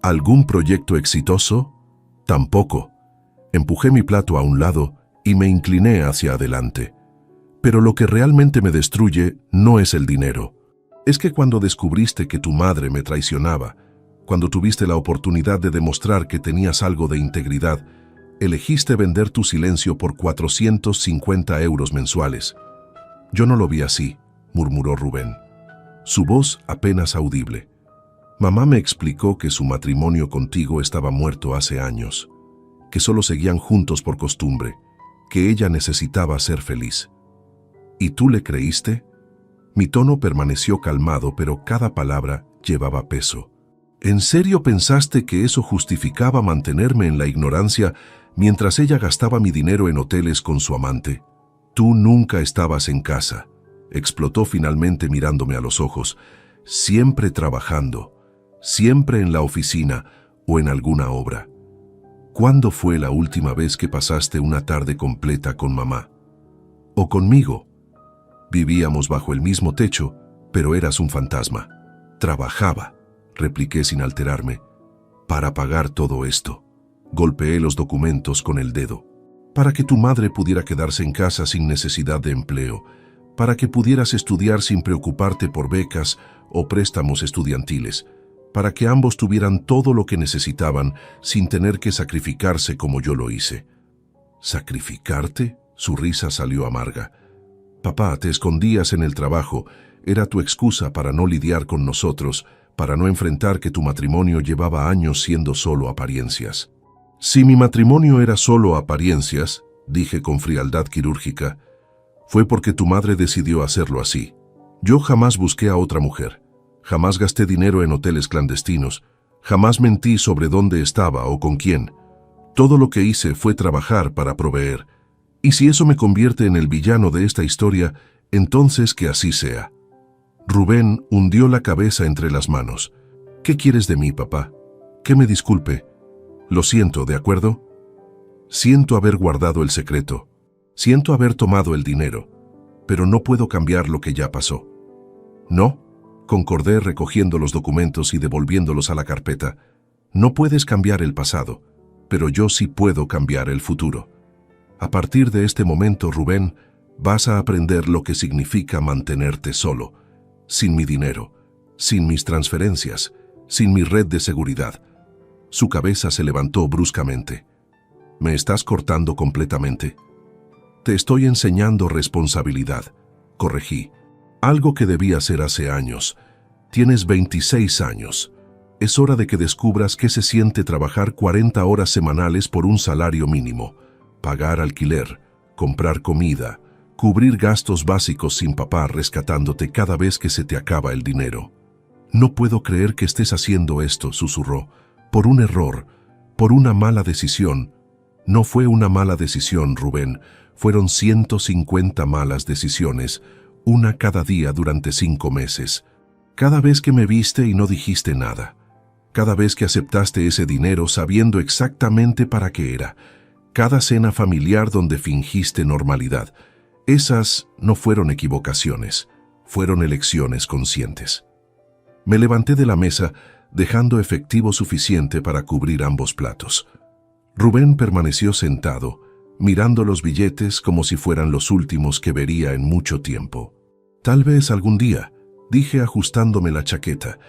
Speaker 1: ¿Algún proyecto exitoso? Tampoco. Empujé mi plato a un lado y me incliné hacia adelante. Pero lo que realmente me destruye no es el dinero. Es que cuando descubriste que tu madre me traicionaba, cuando tuviste la oportunidad de demostrar que tenías algo de integridad, elegiste vender tu silencio por 450 euros mensuales. Yo no lo vi así, murmuró Rubén. Su voz apenas audible. Mamá me explicó que su matrimonio contigo estaba muerto hace años, que solo seguían juntos por costumbre, que ella necesitaba ser feliz. ¿Y tú le creíste? Mi tono permaneció calmado, pero cada palabra llevaba peso. ¿En serio pensaste que eso justificaba mantenerme en la ignorancia mientras ella gastaba mi dinero en hoteles con su amante? Tú nunca estabas en casa, explotó finalmente mirándome a los ojos, siempre trabajando, siempre en la oficina o en alguna obra. ¿Cuándo fue la última vez que pasaste una tarde completa con mamá? ¿O conmigo? Vivíamos bajo el mismo techo, pero eras un fantasma. Trabajaba, repliqué sin alterarme, para pagar todo esto. Golpeé los documentos con el dedo. Para que tu madre pudiera quedarse en casa sin necesidad de empleo, para que pudieras estudiar sin preocuparte por becas o préstamos estudiantiles, para que ambos tuvieran todo lo que necesitaban sin tener que sacrificarse como yo lo hice. ¿Sacrificarte? Su risa salió amarga. Papá, te escondías en el trabajo, era tu excusa para no lidiar con nosotros, para no enfrentar que tu matrimonio llevaba años siendo solo apariencias. Si mi matrimonio era solo apariencias, dije con frialdad quirúrgica, fue porque tu madre decidió hacerlo así. Yo jamás busqué a otra mujer, jamás gasté dinero en hoteles clandestinos, jamás mentí sobre dónde estaba o con quién. Todo lo que hice fue trabajar para proveer. Y si eso me convierte en el villano de esta historia, entonces que así sea. Rubén hundió la cabeza entre las manos. ¿Qué quieres de mí, papá? Que me disculpe. Lo siento, ¿de acuerdo? Siento haber guardado el secreto. Siento haber tomado el dinero. Pero no puedo cambiar lo que ya pasó. ¿No? concordé recogiendo los documentos y devolviéndolos a la carpeta. No puedes cambiar el pasado, pero yo sí puedo cambiar el futuro. A partir de este momento, Rubén, vas a aprender lo que significa mantenerte solo, sin mi dinero, sin mis transferencias, sin mi red de seguridad. Su cabeza se levantó bruscamente. ¿Me estás cortando completamente? Te estoy enseñando responsabilidad, corregí. Algo que debí hacer hace años. Tienes 26 años. Es hora de que descubras qué se siente trabajar 40 horas semanales por un salario mínimo, pagar alquiler, comprar comida, cubrir gastos básicos sin papá rescatándote cada vez que se te acaba el dinero. No puedo creer que estés haciendo esto, susurró. Por un error, por una mala decisión. No fue una mala decisión, Rubén. Fueron 150 malas decisiones, una cada día durante 5 meses. Cada vez que me viste y no dijiste nada. Cada vez que aceptaste ese dinero sabiendo exactamente para qué era. Cada cena familiar donde fingiste normalidad. Esas no fueron equivocaciones, fueron elecciones conscientes. Me levanté de la mesa, dejando efectivo suficiente para cubrir ambos platos. Rubén permaneció sentado, mirando los billetes como si fueran los últimos que vería en mucho tiempo. Tal vez algún día, dije ajustándome la chaqueta,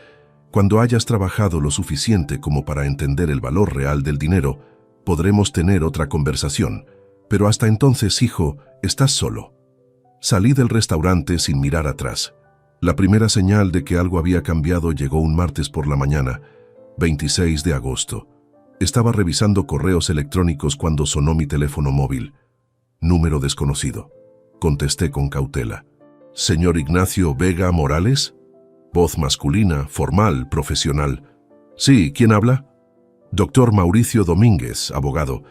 Speaker 1: cuando hayas trabajado lo suficiente como para entender el valor real del dinero, podremos tener otra conversación. Pero hasta entonces, hijo, estás solo. Salí del restaurante sin mirar atrás. La primera señal de que algo había cambiado llegó un martes por la mañana, 26 de agosto. Estaba revisando correos electrónicos cuando sonó mi teléfono móvil. Número desconocido. Contesté con cautela. ¿Señor Ignacio Vega Morales? Voz masculina, formal, profesional. Sí, ¿quién habla? Doctor Mauricio Domínguez, abogado.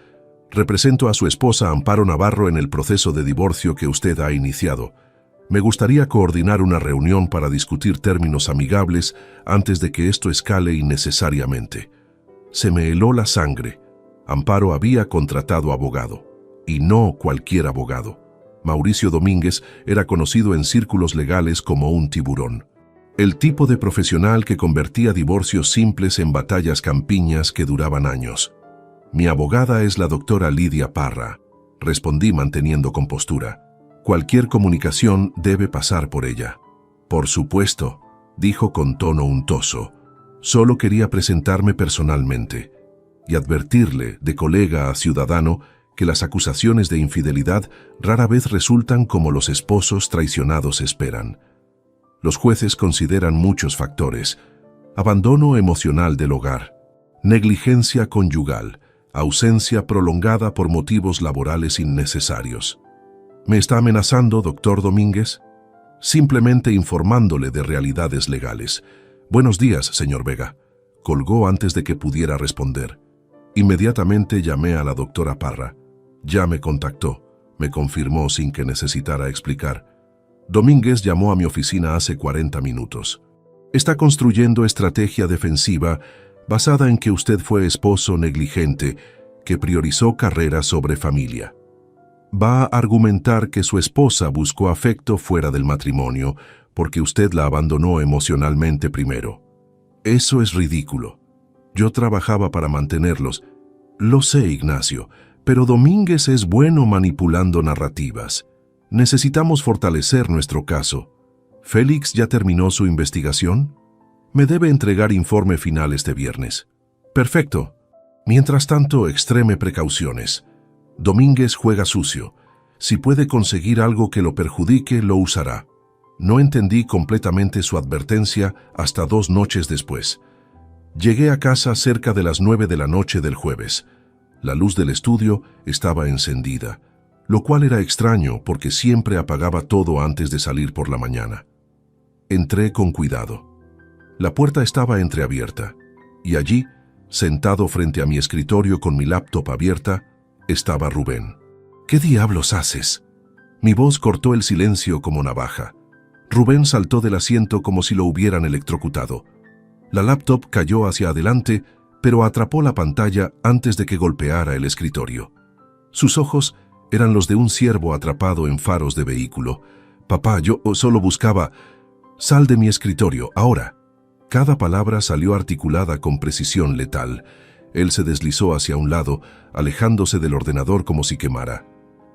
Speaker 1: Represento a su esposa Amparo Navarro en el proceso de divorcio que usted ha iniciado. Me gustaría coordinar una reunión para discutir términos amigables antes de que esto escale innecesariamente. Se me heló la sangre. Amparo había contratado abogado, y no cualquier abogado. Mauricio Domínguez era conocido en círculos legales como un tiburón. El tipo de profesional que convertía divorcios simples en batallas campiñas que duraban años. Mi abogada es la doctora Lidia Parra, respondí manteniendo compostura. Cualquier comunicación debe pasar por ella. Por supuesto, dijo con tono untoso. Solo quería presentarme personalmente y advertirle, de colega a ciudadano, que las acusaciones de infidelidad rara vez resultan como los esposos traicionados esperan. Los jueces consideran muchos factores: abandono emocional del hogar, negligencia conyugal, ausencia prolongada por motivos laborales innecesarios. ¿Me está amenazando, doctor Domínguez? Simplemente informándole de realidades legales. Buenos días, señor Vega. Colgó antes de que pudiera responder. Inmediatamente llamé a la doctora Parra. Ya me contactó, me confirmó sin que necesitara explicar. Domínguez llamó a mi oficina hace 40 minutos. Está construyendo estrategia defensiva basada en que usted fue esposo negligente que priorizó carrera sobre familia. Va a argumentar que su esposa buscó afecto fuera del matrimonio porque usted la abandonó emocionalmente primero. Eso es ridículo. Yo trabajaba para mantenerlos. Lo sé, Ignacio, pero Domínguez es bueno manipulando narrativas. Necesitamos fortalecer nuestro caso. ¿Félix ya terminó su investigación? Me debe entregar informe final este viernes. Perfecto. Mientras tanto, extreme precauciones. Domínguez juega sucio. Si puede conseguir algo que lo perjudique, lo usará. No entendí completamente su advertencia hasta 2 noches después. Llegué a casa cerca de las 9 de la noche del jueves. La luz del estudio estaba encendida, lo cual era extraño porque siempre apagaba todo antes de salir por la mañana. Entré con cuidado. La puerta estaba entreabierta, y allí, sentado frente a mi escritorio con mi laptop abierta, estaba Rubén. ¿Qué diablos haces? Mi voz cortó el silencio como navaja. Rubén saltó del asiento como si lo hubieran electrocutado. La laptop cayó hacia adelante, pero atrapó la pantalla antes de que golpeara el escritorio. Sus ojos eran los de un ciervo atrapado en faros de vehículo. Papá, yo solo buscaba... Sal de mi escritorio, ahora. Cada palabra salió articulada con precisión letal. Él se deslizó hacia un lado, alejándose del ordenador como si quemara.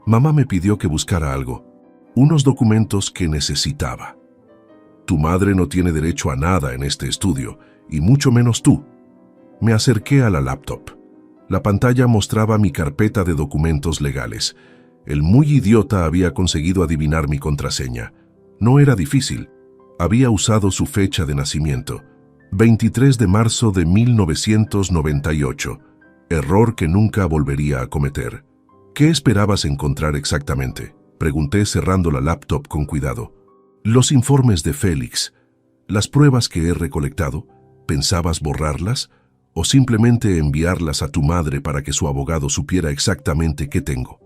Speaker 1: Mamá me pidió que buscara algo. Unos documentos que necesitaba. Tu madre no tiene derecho a nada en este estudio, y mucho menos tú. Me acerqué a la laptop. La pantalla mostraba mi carpeta de documentos legales. El muy idiota había conseguido adivinar mi contraseña. No era difícil. Había usado su fecha de nacimiento, 23 de marzo de 1998, error que nunca volvería a cometer. ¿Qué esperabas encontrar exactamente?, pregunté cerrando la laptop con cuidado. Los informes de Félix, las pruebas que he recolectado, ¿pensabas borrarlas o simplemente enviarlas a tu madre para que su abogado supiera exactamente qué tengo?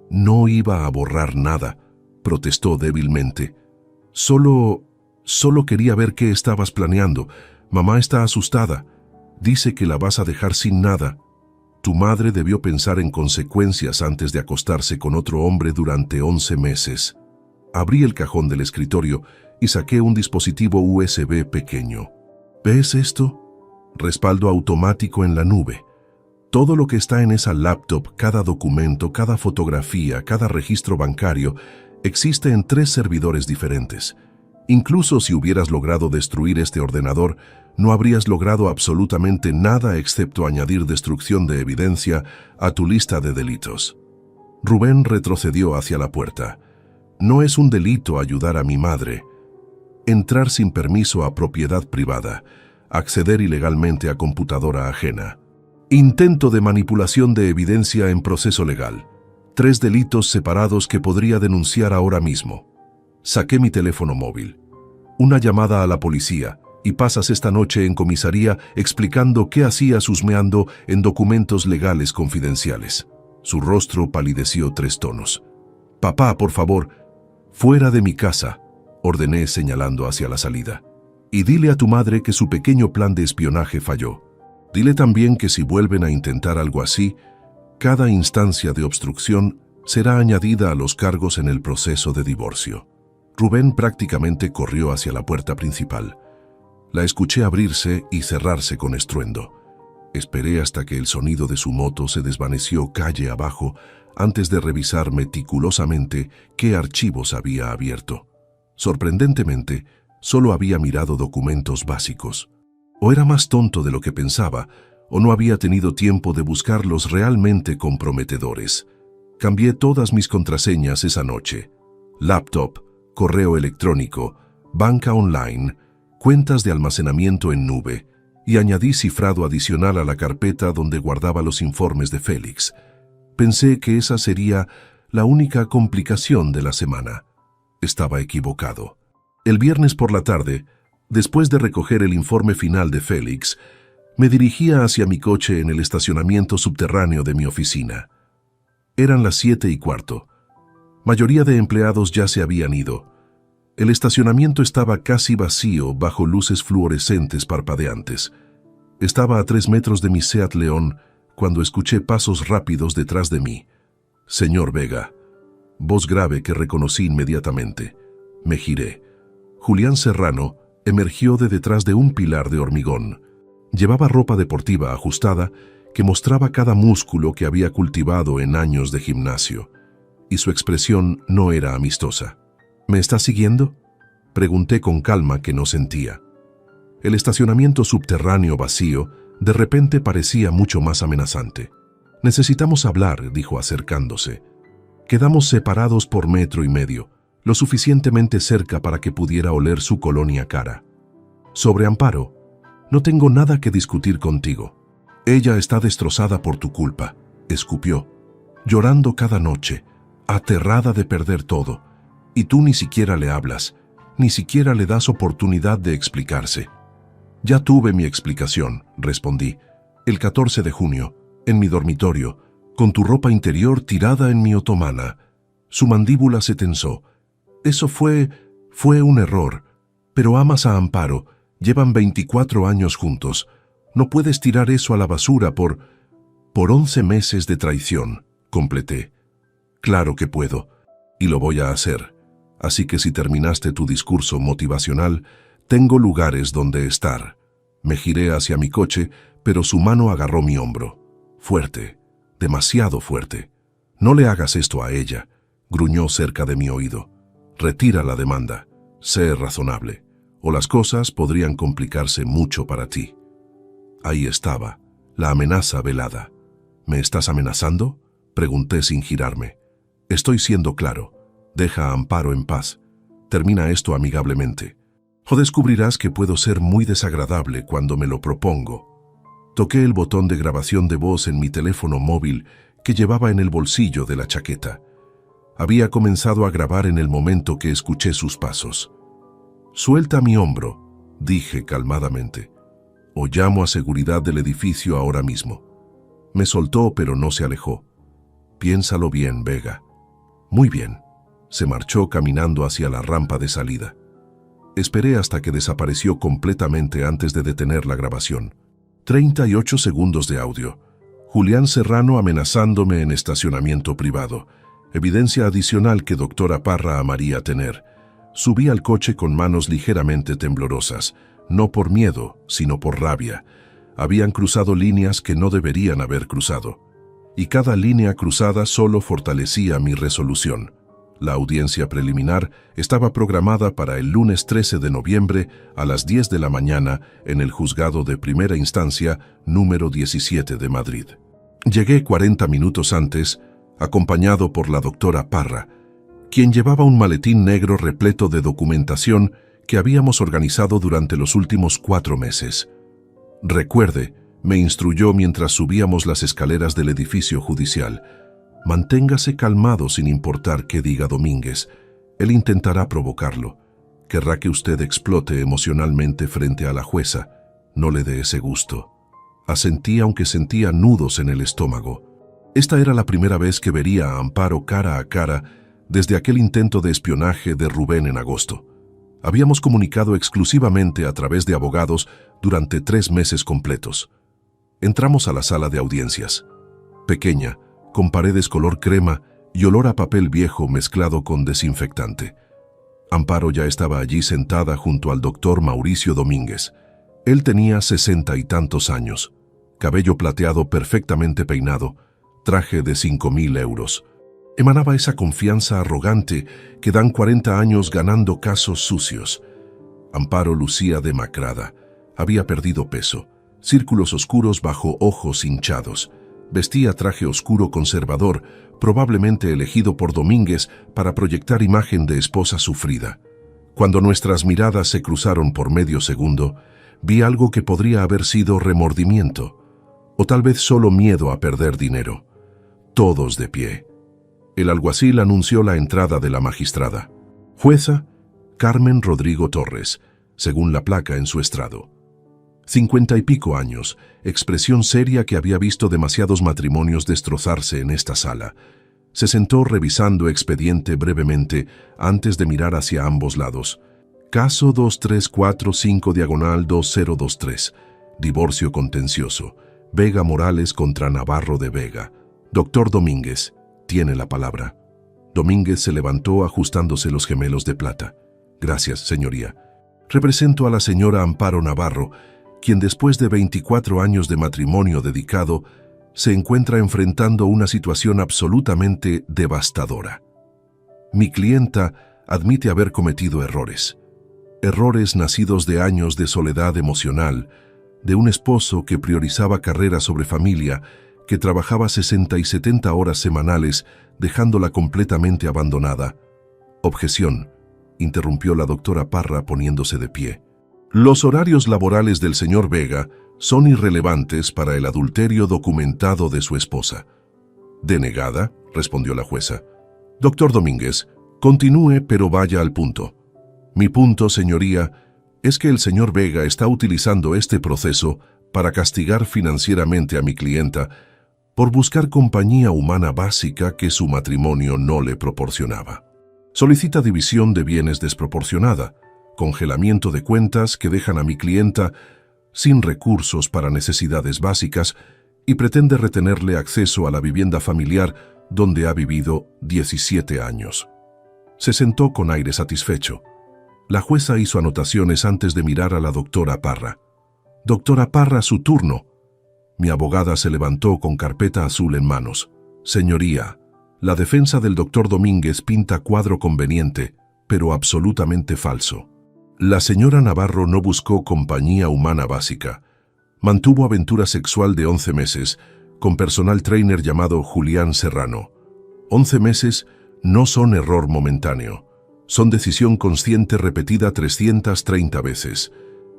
Speaker 1: No iba a borrar nada, protestó débilmente. Solo quería ver qué estabas planeando. Mamá está asustada. Dice que la vas a dejar sin nada. Tu madre debió pensar en consecuencias antes de acostarse con otro hombre durante 11 meses. Abrí el cajón del escritorio y saqué un dispositivo USB pequeño. ¿Ves esto? Respaldo automático en la nube. Todo lo que está en esa laptop, cada documento, cada fotografía, cada registro bancario, existe en 3 servidores diferentes. Incluso si hubieras logrado destruir este ordenador, no habrías logrado absolutamente nada excepto añadir destrucción de evidencia a tu lista de delitos. Rubén retrocedió hacia la puerta. No es un delito ayudar a mi madre. Entrar sin permiso a propiedad privada, acceder ilegalmente a computadora ajena. Intento de manipulación de evidencia en proceso legal. 3 delitos separados que podría denunciar ahora mismo. Saqué mi teléfono móvil. Una llamada a la policía y pasas esta noche en comisaría explicando qué hacías husmeando en documentos legales confidenciales. Su rostro palideció 3 tonos. Papá, por favor, fuera de mi casa, ordené señalando hacia la salida. Y dile a tu madre que su pequeño plan de espionaje falló. Dile también que si vuelven a intentar algo así, cada instancia de obstrucción será añadida a los cargos en el proceso de divorcio. Rubén prácticamente corrió hacia la puerta principal. La escuché abrirse y cerrarse con estruendo. Esperé hasta que el sonido de su moto se desvaneció calle abajo antes de revisar meticulosamente qué archivos había abierto. Sorprendentemente, solo había mirado documentos básicos. O era más tonto de lo que pensaba, o no había tenido tiempo de buscar los realmente comprometedores. Cambié todas mis contraseñas esa noche. Laptop, correo electrónico, banca online, cuentas de almacenamiento en nube, y añadí cifrado adicional a la carpeta donde guardaba los informes de Félix. Pensé que esa sería la única complicación de la semana. Estaba equivocado. El viernes por la tarde, después de recoger el informe final de Félix, me dirigía hacia mi coche en el estacionamiento subterráneo de mi oficina. Eran las 7:15. Mayoría de empleados ya se habían ido. El estacionamiento estaba casi vacío bajo luces fluorescentes parpadeantes. Estaba a 3 metros de mi Seat León cuando escuché pasos rápidos detrás de mí. Señor Vega. Voz grave que reconocí inmediatamente. Me giré. Julián Serrano emergió de detrás de un pilar de hormigón. Llevaba ropa deportiva ajustada que mostraba cada músculo que había cultivado en años de gimnasio. Y su expresión no era amistosa. ¿Me está siguiendo?, pregunté con calma que no sentía. El estacionamiento subterráneo vacío de repente parecía mucho más amenazante. Necesitamos hablar, dijo acercándose. Quedamos separados por 1,5 metros, lo suficientemente cerca para que pudiera oler su colonia cara. Sobre Amparo, no tengo nada que discutir contigo. Ella está destrozada por tu culpa, escupió, llorando cada noche, aterrada de perder todo, y tú ni siquiera le hablas, ni siquiera le das oportunidad de explicarse. Ya tuve mi explicación, respondí, el 14 de junio, en mi dormitorio, con tu ropa interior tirada en mi otomana. Su mandíbula se tensó. Eso fue un error, pero amas a Amparo, llevan 24 años juntos. No puedes tirar eso a la basura por 11 meses de traición, completé. Claro que puedo, y lo voy a hacer. Así que si terminaste tu discurso motivacional, tengo lugares donde estar. Me giré hacia mi coche, pero su mano agarró mi hombro. Fuerte, demasiado fuerte. No le hagas esto a ella, gruñó cerca de mi oído. Retira la demanda. Sé razonable, o las cosas podrían complicarse mucho para ti. Ahí estaba, la amenaza velada. ¿Me estás amenazando?, pregunté sin girarme. Estoy siendo claro. Deja a Amparo en paz. Termina esto amigablemente. O descubrirás que puedo ser muy desagradable cuando me lo propongo. Toqué el botón de grabación de voz en mi teléfono móvil que llevaba en el bolsillo de la chaqueta. Había comenzado a grabar en el momento que escuché sus pasos. «Suelta mi hombro», dije calmadamente, «o llamo a seguridad del edificio ahora mismo». Me soltó, pero no se alejó. «Piénsalo bien, Vega». «Muy bien». Se marchó caminando hacia la rampa de salida. Esperé hasta que desapareció completamente antes de detener la grabación. 38 segundos de audio. Julián Serrano amenazándome en estacionamiento privado. Evidencia adicional que doctora Parra amaría tener. Subí al coche con manos ligeramente temblorosas, no por miedo, sino por rabia. Habían cruzado líneas que no deberían haber cruzado. Y cada línea cruzada solo fortalecía mi resolución. La audiencia preliminar estaba programada para el lunes 13 de noviembre a las 10 de la mañana en el Juzgado de Primera Instancia número 17 de Madrid. Llegué 40 minutos antes, acompañado por la doctora Parra, quien llevaba un maletín negro repleto de documentación que habíamos organizado durante los últimos 4 meses. Recuerde, me instruyó mientras subíamos las escaleras del edificio judicial. Manténgase calmado sin importar qué diga Domínguez. Él intentará provocarlo. Querrá que usted explote emocionalmente frente a la jueza. No le dé ese gusto. Asentí aunque sentía nudos en el estómago. Esta era la primera vez que vería a Amparo cara a cara desde aquel intento de espionaje de Rubén en agosto. Habíamos comunicado exclusivamente a través de abogados durante 3 meses completos. Entramos a la sala de audiencias. Pequeña, con paredes color crema y olor a papel viejo mezclado con desinfectante. Amparo ya estaba allí sentada junto al doctor Mauricio Domínguez. Él tenía 60 y tantos años, cabello plateado perfectamente peinado, traje de 5.000 euros. Emanaba esa confianza arrogante que dan 40 años ganando casos sucios. Amparo lucía demacrada, había perdido peso, círculos oscuros bajo ojos hinchados. Vestía traje oscuro conservador, probablemente elegido por Domínguez para proyectar imagen de esposa sufrida. Cuando nuestras miradas se cruzaron por medio segundo, vi algo que podría haber sido remordimiento, o tal vez solo miedo a perder dinero. Todos de pie. El alguacil anunció la entrada de la magistrada. Jueza, Carmen Rodrigo Torres, según la placa en su estrado. 50 y pico años, expresión seria que había visto demasiados matrimonios destrozarse en esta sala. Se sentó revisando expediente brevemente antes de mirar hacia ambos lados. Caso 2345-2023. Divorcio contencioso. Vega Morales contra Navarro de Vega. Doctor Domínguez, tiene la palabra. Domínguez se levantó ajustándose los gemelos de plata. Gracias, señoría. Represento a la señora Amparo Navarro, quien después de 24 años de matrimonio dedicado, se encuentra enfrentando una situación absolutamente devastadora. Mi clienta admite haber cometido errores. Errores nacidos de años de soledad emocional, de un esposo que priorizaba carrera sobre familia, que trabajaba 60 y 70 horas semanales, dejándola completamente abandonada. Objeción, interrumpió la doctora Parra poniéndose de pie. Los horarios laborales del señor Vega son irrelevantes para el adulterio documentado de su esposa. Denegada, respondió la jueza. Doctor Domínguez, continúe, pero vaya al punto. Mi punto, señoría, es que el señor Vega está utilizando este proceso para castigar financieramente a mi clienta por buscar compañía humana básica que su matrimonio no le proporcionaba. Solicita división de bienes desproporcionada, congelamiento de cuentas que dejan a mi clienta sin recursos para necesidades básicas y pretende retenerle acceso a la vivienda familiar donde ha vivido 17 años. Se sentó con aire satisfecho. La jueza hizo anotaciones antes de mirar a la doctora Parra. «Doctora Parra, su turno». Mi abogada se levantó con carpeta azul en manos. «Señoría, la defensa del doctor Domínguez pinta cuadro conveniente, pero absolutamente falso. La señora Navarro no buscó compañía humana básica. Mantuvo aventura sexual de 11 meses con personal trainer llamado Julián Serrano. 11 meses no son error momentáneo. Son decisión consciente repetida 330 veces.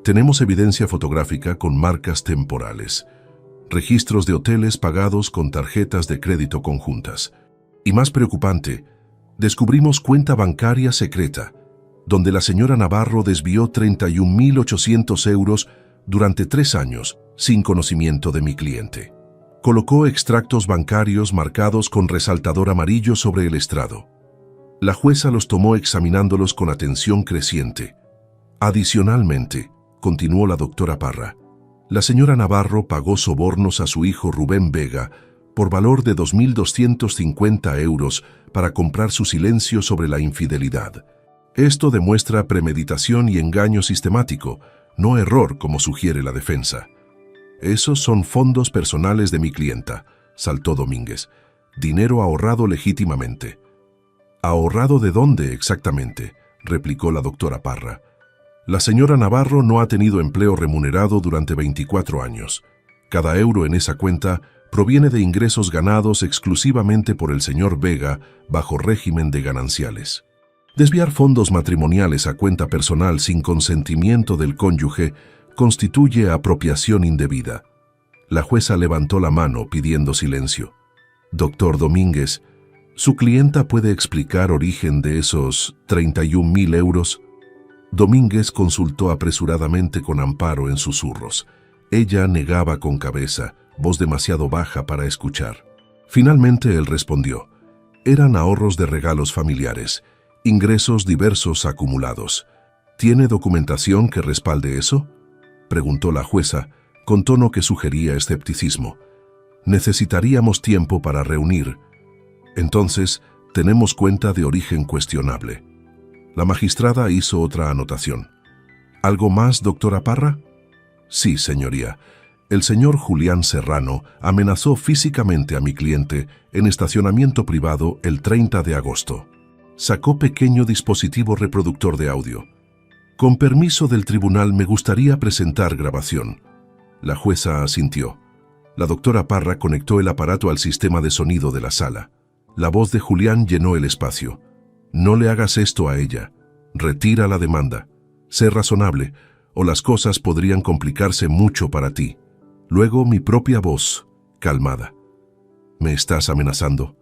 Speaker 1: Tenemos evidencia fotográfica con marcas temporales. Registros de hoteles pagados con tarjetas de crédito conjuntas. Y más preocupante, descubrimos cuenta bancaria secreta, donde la señora Navarro desvió 31.800 euros durante 3 años, sin conocimiento de mi cliente. Colocó extractos bancarios marcados con resaltador amarillo sobre el estrado. La jueza los tomó examinándolos con atención creciente. Adicionalmente, continuó la doctora Parra, la señora Navarro pagó sobornos a su hijo Rubén Vega por valor de 2.250 euros para comprar su silencio sobre la infidelidad. Esto demuestra premeditación y engaño sistemático, no error como sugiere la defensa. Esos son fondos personales de mi clienta, saltó Domínguez. Dinero ahorrado legítimamente. ¿Ahorrado de dónde exactamente?, replicó la doctora Parra. La señora Navarro no ha tenido empleo remunerado durante 24 años. Cada euro en esa cuenta proviene de ingresos ganados exclusivamente por el señor Vega bajo régimen de gananciales. Desviar fondos matrimoniales a cuenta personal sin consentimiento del cónyuge constituye apropiación indebida. La jueza levantó la mano pidiendo silencio. Doctor Domínguez, ¿su clienta puede explicar origen de esos 31.000 euros? Domínguez consultó apresuradamente con Amparo en susurros. Ella negaba con cabeza, voz demasiado baja para escuchar. Finalmente él respondió. Eran ahorros de regalos familiares, ingresos diversos acumulados. ¿Tiene documentación que respalde eso?, preguntó la jueza, con tono que sugería escepticismo. Necesitaríamos tiempo para reunir. Entonces, tenemos cuenta de origen cuestionable. La magistrada hizo otra anotación. ¿Algo más, doctora Parra? Sí, señoría. El señor Julián Serrano amenazó físicamente a mi cliente en estacionamiento privado el 30 de agosto. Sacó pequeño dispositivo reproductor de audio. Con permiso del tribunal me gustaría presentar grabación. La jueza asintió. La doctora Parra conectó el aparato al sistema de sonido de la sala. La voz de Julián llenó el espacio. No le hagas esto a ella. Retira la demanda. Sé razonable, o las cosas podrían complicarse mucho para ti. Luego mi propia voz, calmada. Me estás amenazando.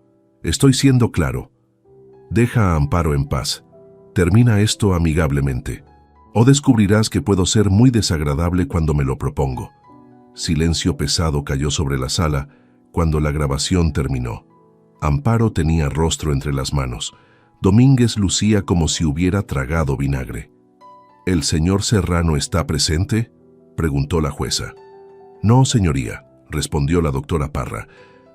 Speaker 1: Estoy siendo claro. Deja a Amparo en paz. Termina esto amigablemente. O descubrirás que puedo ser muy desagradable cuando me lo propongo. Silencio pesado cayó sobre la sala cuando la grabación terminó. Amparo tenía rostro entre las manos. Domínguez lucía como si hubiera tragado vinagre. ¿El señor Serrano está presente?, preguntó la jueza. No, señoría, respondió la doctora Parra,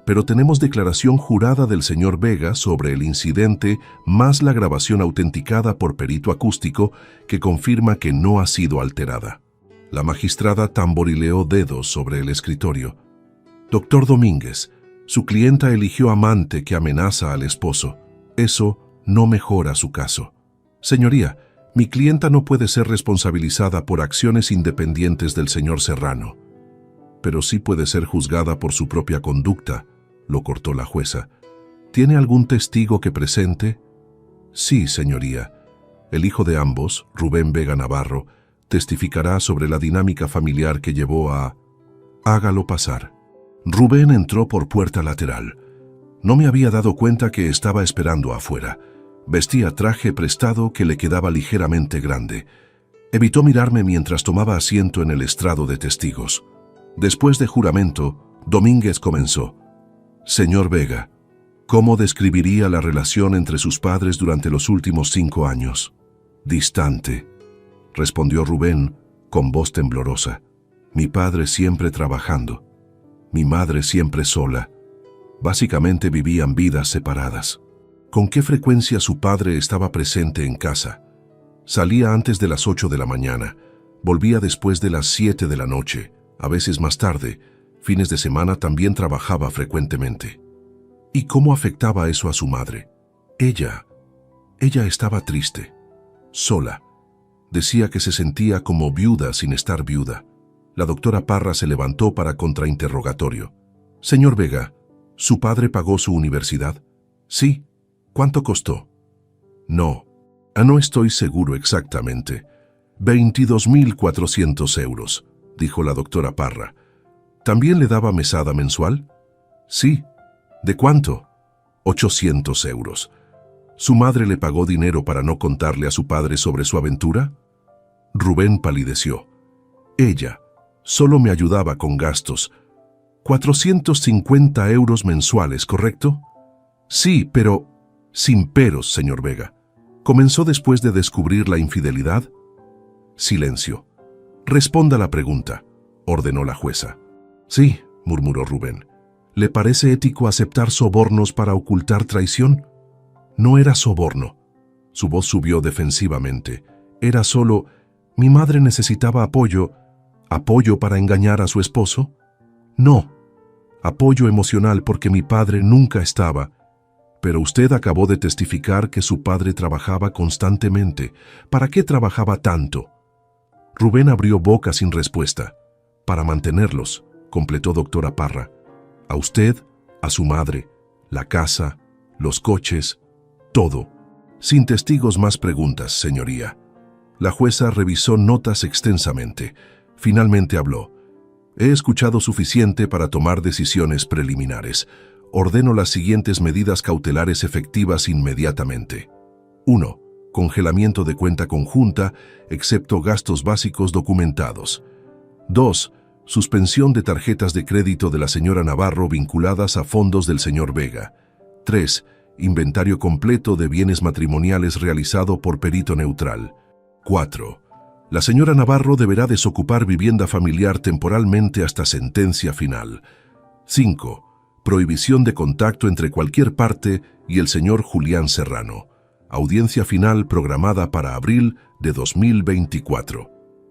Speaker 1: pero tenemos declaración jurada del señor Vega sobre el incidente más la grabación autenticada por perito acústico que confirma que no ha sido alterada. La magistrada tamborileó dedos sobre el escritorio. Doctor Domínguez, su clienta eligió amante que amenaza al esposo. Eso no mejora su caso. Señoría, mi clienta no puede ser responsabilizada por acciones independientes del señor Serrano. Pero sí puede ser juzgada por su propia conducta, lo cortó la jueza. ¿Tiene algún testigo que presente? Sí, señoría. El hijo de ambos, Rubén Vega Navarro, testificará sobre la dinámica familiar que llevó a... Hágalo pasar. Rubén entró por puerta lateral. No me había dado cuenta que estaba esperando afuera. Vestía traje prestado que le quedaba ligeramente grande. Evitó mirarme mientras tomaba asiento en el estrado de testigos. Después de juramento, Domínguez comenzó. Señor Vega, ¿cómo describiría la relación entre sus padres durante los últimos 5 años? Distante, respondió Rubén con voz temblorosa. Mi padre siempre trabajando. Mi madre siempre sola. Básicamente vivían vidas separadas. ¿Con qué frecuencia su padre estaba presente en casa? Salía antes de las 8 de la mañana, volvía después de las 7 de la noche, a veces más tarde, fines de semana también trabajaba frecuentemente. ¿Y cómo afectaba eso a su madre? Ella estaba triste, sola. Decía que se sentía como viuda sin estar viuda. La doctora Parra se levantó para contrainterrogatorio. Señor Vega, ¿su padre pagó su universidad? Sí. ¿Cuánto costó? No estoy seguro exactamente. 22.400 euros, dijo la doctora Parra. ¿También le daba mesada mensual? Sí. ¿De cuánto? 800 euros. ¿Su madre le pagó dinero para no contarle a su padre sobre su aventura? Rubén palideció. Ella solo me ayudaba con gastos. 450 euros mensuales, ¿correcto? Sí, pero... Sin peros, señor Vega. ¿Comenzó después de descubrir la infidelidad? Silencio. Responda la pregunta, ordenó la jueza. Sí, murmuró Rubén. ¿Le parece ético aceptar sobornos para ocultar traición? No era soborno. Su voz subió defensivamente. Era solo, mi madre necesitaba apoyo. ¿Apoyo para engañar a su esposo? No. Apoyo emocional porque mi padre nunca estaba. Pero usted acabó de testificar que su padre trabajaba constantemente. ¿Para qué trabajaba tanto? Rubén abrió boca sin respuesta. Para mantenerlos, completó doctora Parra. A usted, a su madre, la casa, los coches, todo. Sin testigos más preguntas, señoría. La jueza revisó notas extensamente. Finalmente habló. He escuchado suficiente para tomar decisiones preliminares. Ordeno las siguientes medidas cautelares efectivas inmediatamente. 1. Congelamiento de cuenta conjunta, excepto gastos básicos documentados. 2. Suspensión de tarjetas de crédito de la señora Navarro vinculadas a fondos del señor Vega. 3. Inventario completo de bienes matrimoniales realizado por perito neutral. 4. La señora Navarro deberá desocupar vivienda familiar temporalmente hasta sentencia final. 5. Prohibición de contacto entre cualquier parte y el señor Julián Serrano. Audiencia final programada para abril de 2024.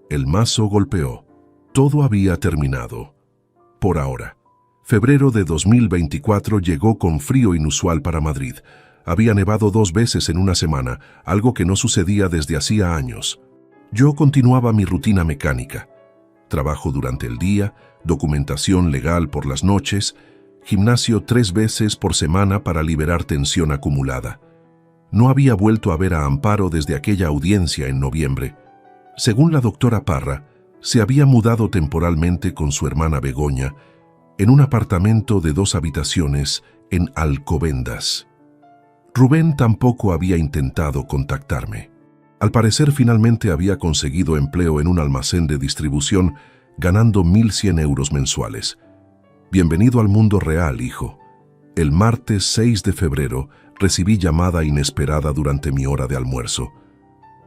Speaker 1: El mazo golpeó. Todo había terminado. Por ahora. Febrero de 2024 llegó con frío inusual para Madrid. Había nevado 2 veces en una semana, algo que no sucedía desde hacía años. Yo continuaba mi rutina mecánica. Trabajo durante el día, documentación legal por las noches, gimnasio 3 veces por semana para liberar tensión acumulada. No había vuelto a ver a Amparo desde aquella audiencia en noviembre. Según la doctora Parra, se había mudado temporalmente con su hermana Begoña en un apartamento de 2 habitaciones en Alcobendas. Rubén tampoco había intentado contactarme. Al parecer finalmente había conseguido empleo en un almacén de distribución ganando 1.100 euros mensuales. Bienvenido al mundo real, hijo. El martes 6 de febrero recibí llamada inesperada durante mi hora de almuerzo.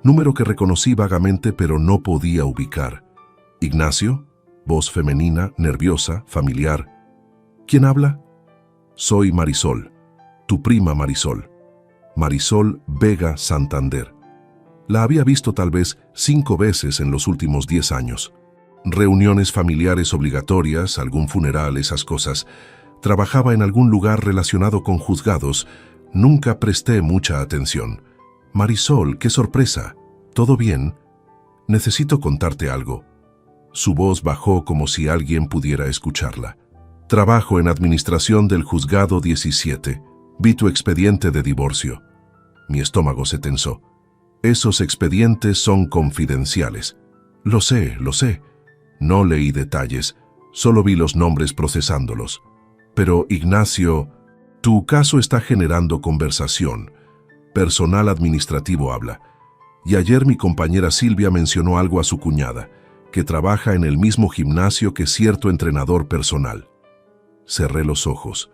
Speaker 1: Número que reconocí vagamente pero no podía ubicar. Ignacio, voz femenina, nerviosa, familiar. ¿Quién habla? Soy Marisol, tu prima Marisol. Marisol Vega Santander. La había visto tal vez 5 veces en los últimos 10 años. Reuniones familiares obligatorias, algún funeral, esas cosas. Trabajaba en algún lugar relacionado con juzgados. Nunca presté mucha atención. Marisol, qué sorpresa. ¿Todo bien? Necesito contarte algo. Su voz bajó como si alguien pudiera escucharla. Trabajo en administración del juzgado 17. Vi tu expediente de divorcio. Mi estómago se tensó. Esos expedientes son confidenciales. Lo sé. No leí detalles, solo vi los nombres procesándolos. Pero, Ignacio, tu caso está generando conversación. Personal administrativo habla. Y ayer mi compañera Silvia mencionó algo a su cuñada, que trabaja en el mismo gimnasio que cierto entrenador personal. Cerré los ojos.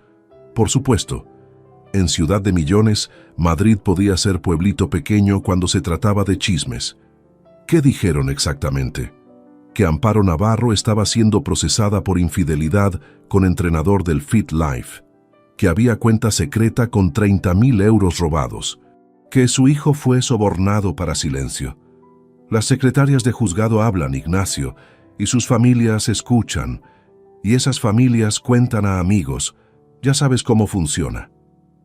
Speaker 1: Por supuesto, en Ciudad de Millones, Madrid podía ser pueblito pequeño cuando se trataba de chismes. ¿Qué dijeron exactamente? Que Amparo Navarro estaba siendo procesada por infidelidad con entrenador del Fit Life. que había cuenta secreta con 30.000 euros robados, que su hijo fue sobornado para silencio. Las secretarias de juzgado hablan, Ignacio, y sus familias escuchan, y esas familias cuentan a amigos. Ya sabes cómo funciona.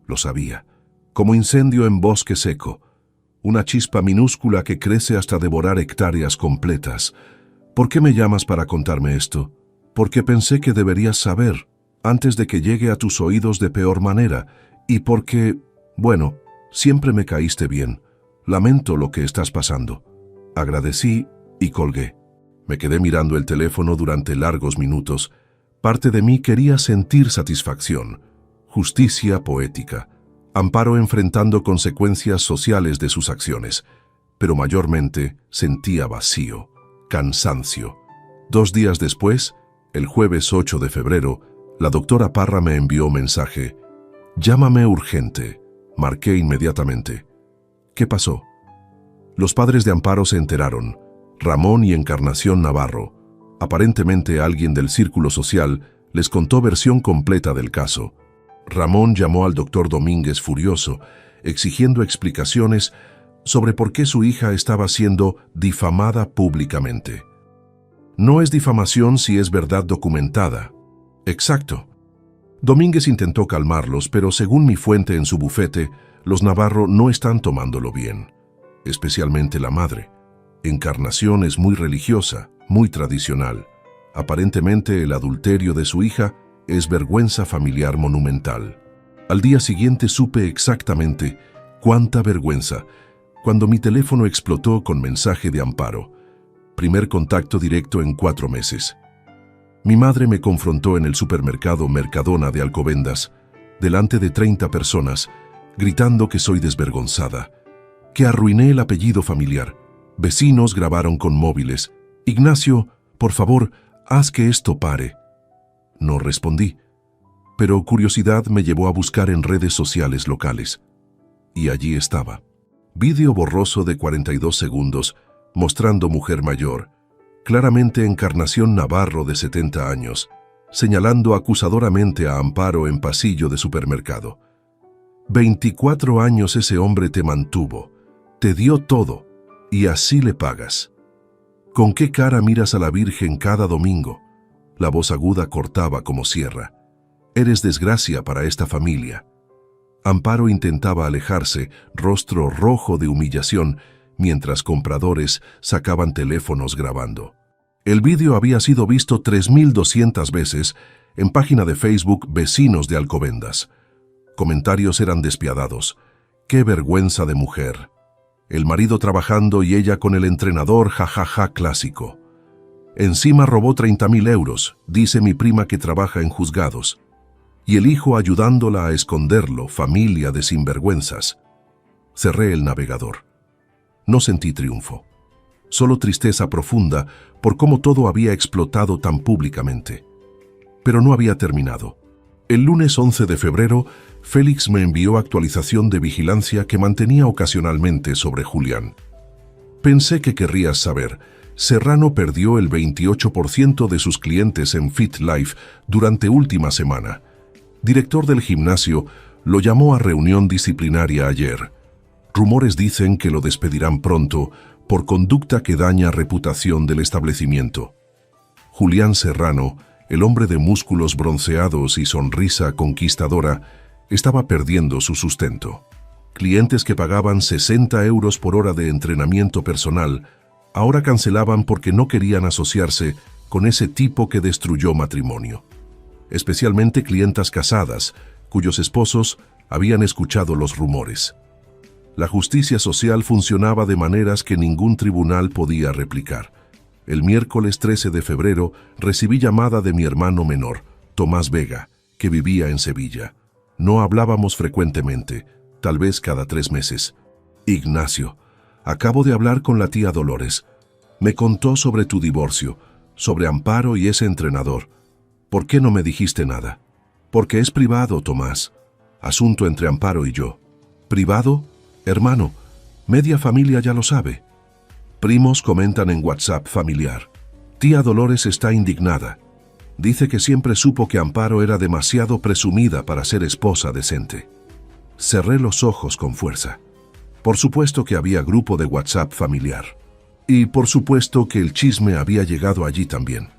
Speaker 1: Lo sabía. Como incendio en bosque seco. Una chispa minúscula que crece hasta devorar hectáreas completas. ¿Por qué me llamas para contarme esto? Porque pensé que deberías saber, antes de que llegue a tus oídos de peor manera, y porque, bueno, siempre me caíste bien. Lamento lo que estás pasando. Agradecí y colgué. Me quedé mirando el teléfono durante largos minutos. Parte de mí quería sentir satisfacción, justicia poética, Amparo enfrentando consecuencias sociales de sus acciones, pero mayormente sentía vacío, cansancio. 2 días después, el jueves 8 de febrero, la doctora Parra me envió mensaje. «Llámame urgente». Marqué inmediatamente. ¿Qué pasó? Los padres de Amparo se enteraron. Ramón y Encarnación Navarro. Aparentemente alguien del círculo social les contó versión completa del caso. Ramón llamó al doctor Domínguez furioso, exigiendo explicaciones sobre por qué su hija estaba siendo difamada públicamente. No es difamación si es verdad documentada. Exacto. Domínguez intentó calmarlos, pero según mi fuente en su bufete, los Navarro no están tomándolo bien, especialmente la madre. Encarnación es muy religiosa, muy tradicional. Aparentemente el adulterio de su hija es vergüenza familiar monumental. Al día siguiente supe exactamente cuánta vergüenza cuando mi teléfono explotó con mensaje de Amparo. Primer contacto directo en 4 meses. Mi madre me confrontó en el supermercado Mercadona de Alcobendas, delante de 30 personas, gritando que soy desvergonzada, que arruiné el apellido familiar. Vecinos grabaron con móviles. «Ignacio, por favor, haz que esto pare». No respondí, pero curiosidad me llevó a buscar en redes sociales locales. Y allí estaba. Vídeo borroso de 42 segundos, mostrando mujer mayor, claramente Encarnación Navarro de 70 años, señalando acusadoramente a Amparo en pasillo de supermercado. 24 años ese hombre te mantuvo, te dio todo, y así le pagas. ¿Con qué cara miras a la Virgen cada domingo? La voz aguda cortaba como sierra. Eres desgracia para esta familia. Amparo intentaba alejarse, rostro rojo de humillación, mientras compradores sacaban teléfonos grabando. El vídeo había sido visto 3.200 veces en página de Facebook Vecinos de Alcobendas. Comentarios eran despiadados. ¡Qué vergüenza de mujer! El marido trabajando y ella con el entrenador, jajaja clásico. Encima robó 30.000 euros, dice mi prima que trabaja en juzgados. Y el hijo ayudándola a esconderlo, familia de sinvergüenzas. Cerré el navegador. No sentí triunfo. Solo tristeza profunda por cómo todo había explotado tan públicamente. Pero no había terminado. El lunes 11 de febrero, Félix me envió actualización de vigilancia que mantenía ocasionalmente sobre Julián. Pensé que querrías saber. Serrano perdió el 28% de sus clientes en FitLife durante última semana. Director del gimnasio lo llamó a reunión disciplinaria ayer. Rumores dicen que lo despedirán pronto por conducta que daña reputación del establecimiento. Julián Serrano, el hombre de músculos bronceados y sonrisa conquistadora, estaba perdiendo su sustento. Clientes que pagaban 60 euros por hora de entrenamiento personal ahora cancelaban porque no querían asociarse con ese tipo que destruyó matrimonio. Especialmente clientas casadas, cuyos esposos habían escuchado los rumores. La justicia social funcionaba de maneras que ningún tribunal podía replicar. El miércoles 13 de febrero recibí llamada de mi hermano menor, Tomás Vega, que vivía en Sevilla. No hablábamos frecuentemente, tal vez cada 3 meses. «Ignacio, acabo de hablar con la tía Dolores. Me contó sobre tu divorcio, sobre Amparo y ese entrenador. ¿Por qué no me dijiste nada?» «Porque es privado, Tomás. Asunto entre Amparo y yo». «¿Privado? Hermano, media familia ya lo sabe». Primos comentan en WhatsApp familiar. Tía Dolores está indignada. Dice que siempre supo que Amparo era demasiado presumida para ser esposa decente. Cerré los ojos con fuerza. Por supuesto que había grupo de WhatsApp familiar. Y por supuesto que el chisme había llegado allí también.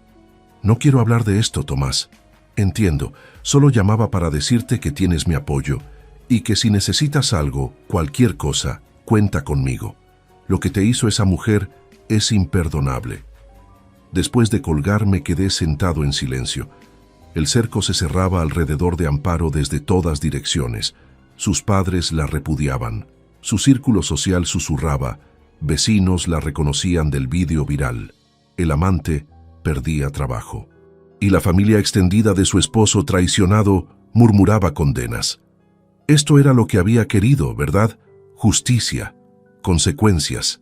Speaker 1: No quiero hablar de esto, Tomás. Entiendo, solo llamaba para decirte que tienes mi apoyo y que si necesitas algo, cualquier cosa, cuenta conmigo. Lo que te hizo esa mujer es imperdonable. Después de colgar me quedé sentado en silencio. El cerco se cerraba alrededor de Amparo desde todas direcciones. Sus padres la repudiaban. Su círculo social susurraba. Vecinos la reconocían del vídeo viral. El amante perdía trabajo. Y la familia extendida de su esposo traicionado murmuraba condenas. Esto era lo que había querido, ¿verdad? Justicia, consecuencias,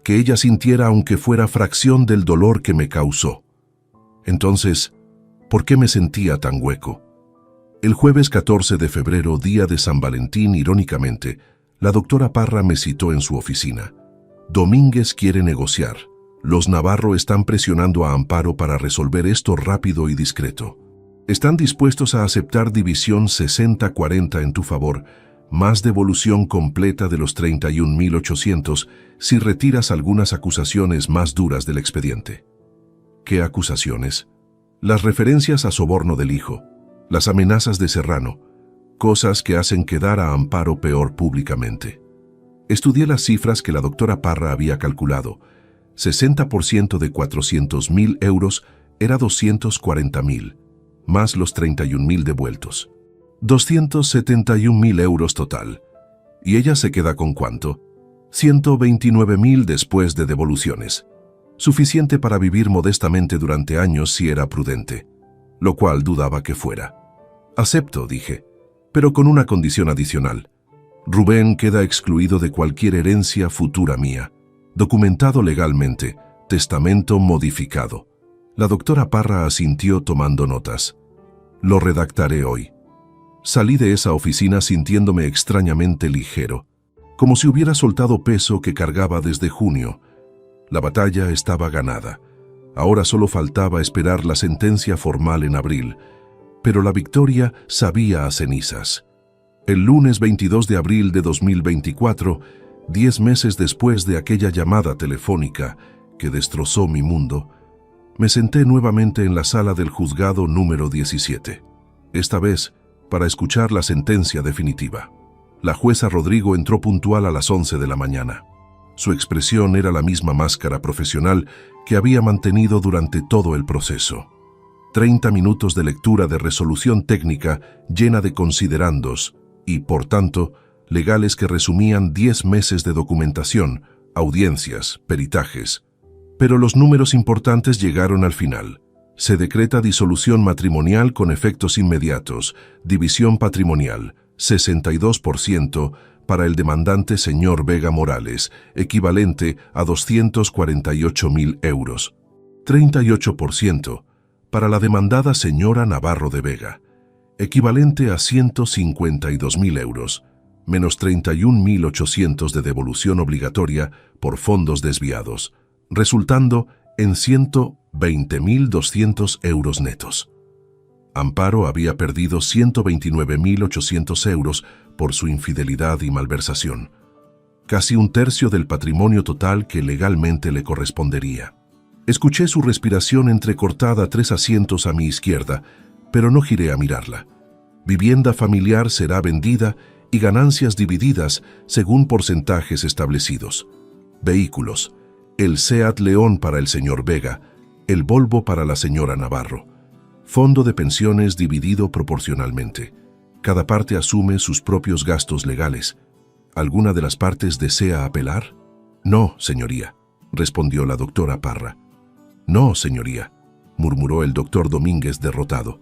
Speaker 1: que ella sintiera aunque fuera fracción del dolor que me causó. Entonces, ¿por qué me sentía tan hueco? El jueves 14 de febrero, día de San Valentín, irónicamente, la doctora Parra me citó en su oficina. Domínguez quiere negociar. Los Navarro están presionando a Amparo para resolver esto rápido y discreto. Están dispuestos a aceptar división 60-40 en tu favor, más devolución completa de los 31.800 si retiras algunas acusaciones más duras del expediente. ¿Qué acusaciones? Las referencias a soborno del hijo, las amenazas de Serrano, cosas que hacen quedar a Amparo peor públicamente. Estudié las cifras que la doctora Parra había calculado. 60% de 400.000 euros era 240.000, más los 31.000 devueltos. 271.000 euros total. ¿Y ella se queda con cuánto? 129.000 después de devoluciones. Suficiente para vivir modestamente durante años si era prudente, lo cual dudaba que fuera. Acepto, dije, pero con una condición adicional. Rubén queda excluido de cualquier herencia futura mía. Documentado legalmente, testamento modificado. La doctora Parra asintió tomando notas. Lo redactaré hoy. Salí de esa oficina sintiéndome extrañamente ligero, como si hubiera soltado peso que cargaba desde junio. La batalla estaba ganada. Ahora solo faltaba esperar la sentencia formal en abril, pero la victoria sabía a cenizas. El lunes 22 de abril de 2024, 10 meses después de aquella llamada telefónica que destrozó mi mundo, me senté nuevamente en la sala del juzgado número 17. Esta vez, para escuchar la sentencia definitiva. La jueza Rodrigo entró puntual a las 11 de la mañana. Su expresión era la misma máscara profesional que había mantenido durante todo el proceso. 30 minutos de lectura de resolución técnica llena de considerandos y, por tanto, legales que resumían 10 meses de documentación, audiencias, peritajes. Pero los números importantes llegaron al final. Se decreta disolución matrimonial con efectos inmediatos, división patrimonial, 62% para el demandante señor Vega Morales, equivalente a 248.000 euros. 38% para la demandada señora Navarro de Vega, equivalente a 152.000 euros, menos 31.800 de devolución obligatoria por fondos desviados, resultando en 120.200 euros netos. Amparo había perdido 129.800 euros por su infidelidad y malversación, casi un tercio del patrimonio total que legalmente le correspondería. Escuché su respiración entrecortada 3 asientos a mi izquierda, pero no giré a mirarla. Vivienda familiar será vendida y ganancias divididas según porcentajes establecidos. Vehículos: el Seat León para el señor Vega, el Volvo para la señora Navarro. Fondo de pensiones dividido proporcionalmente. Cada parte asume sus propios gastos legales. ¿Alguna de las partes desea apelar? No, señoría, respondió la doctora Parra. No, señoría, murmuró el doctor Domínguez derrotado.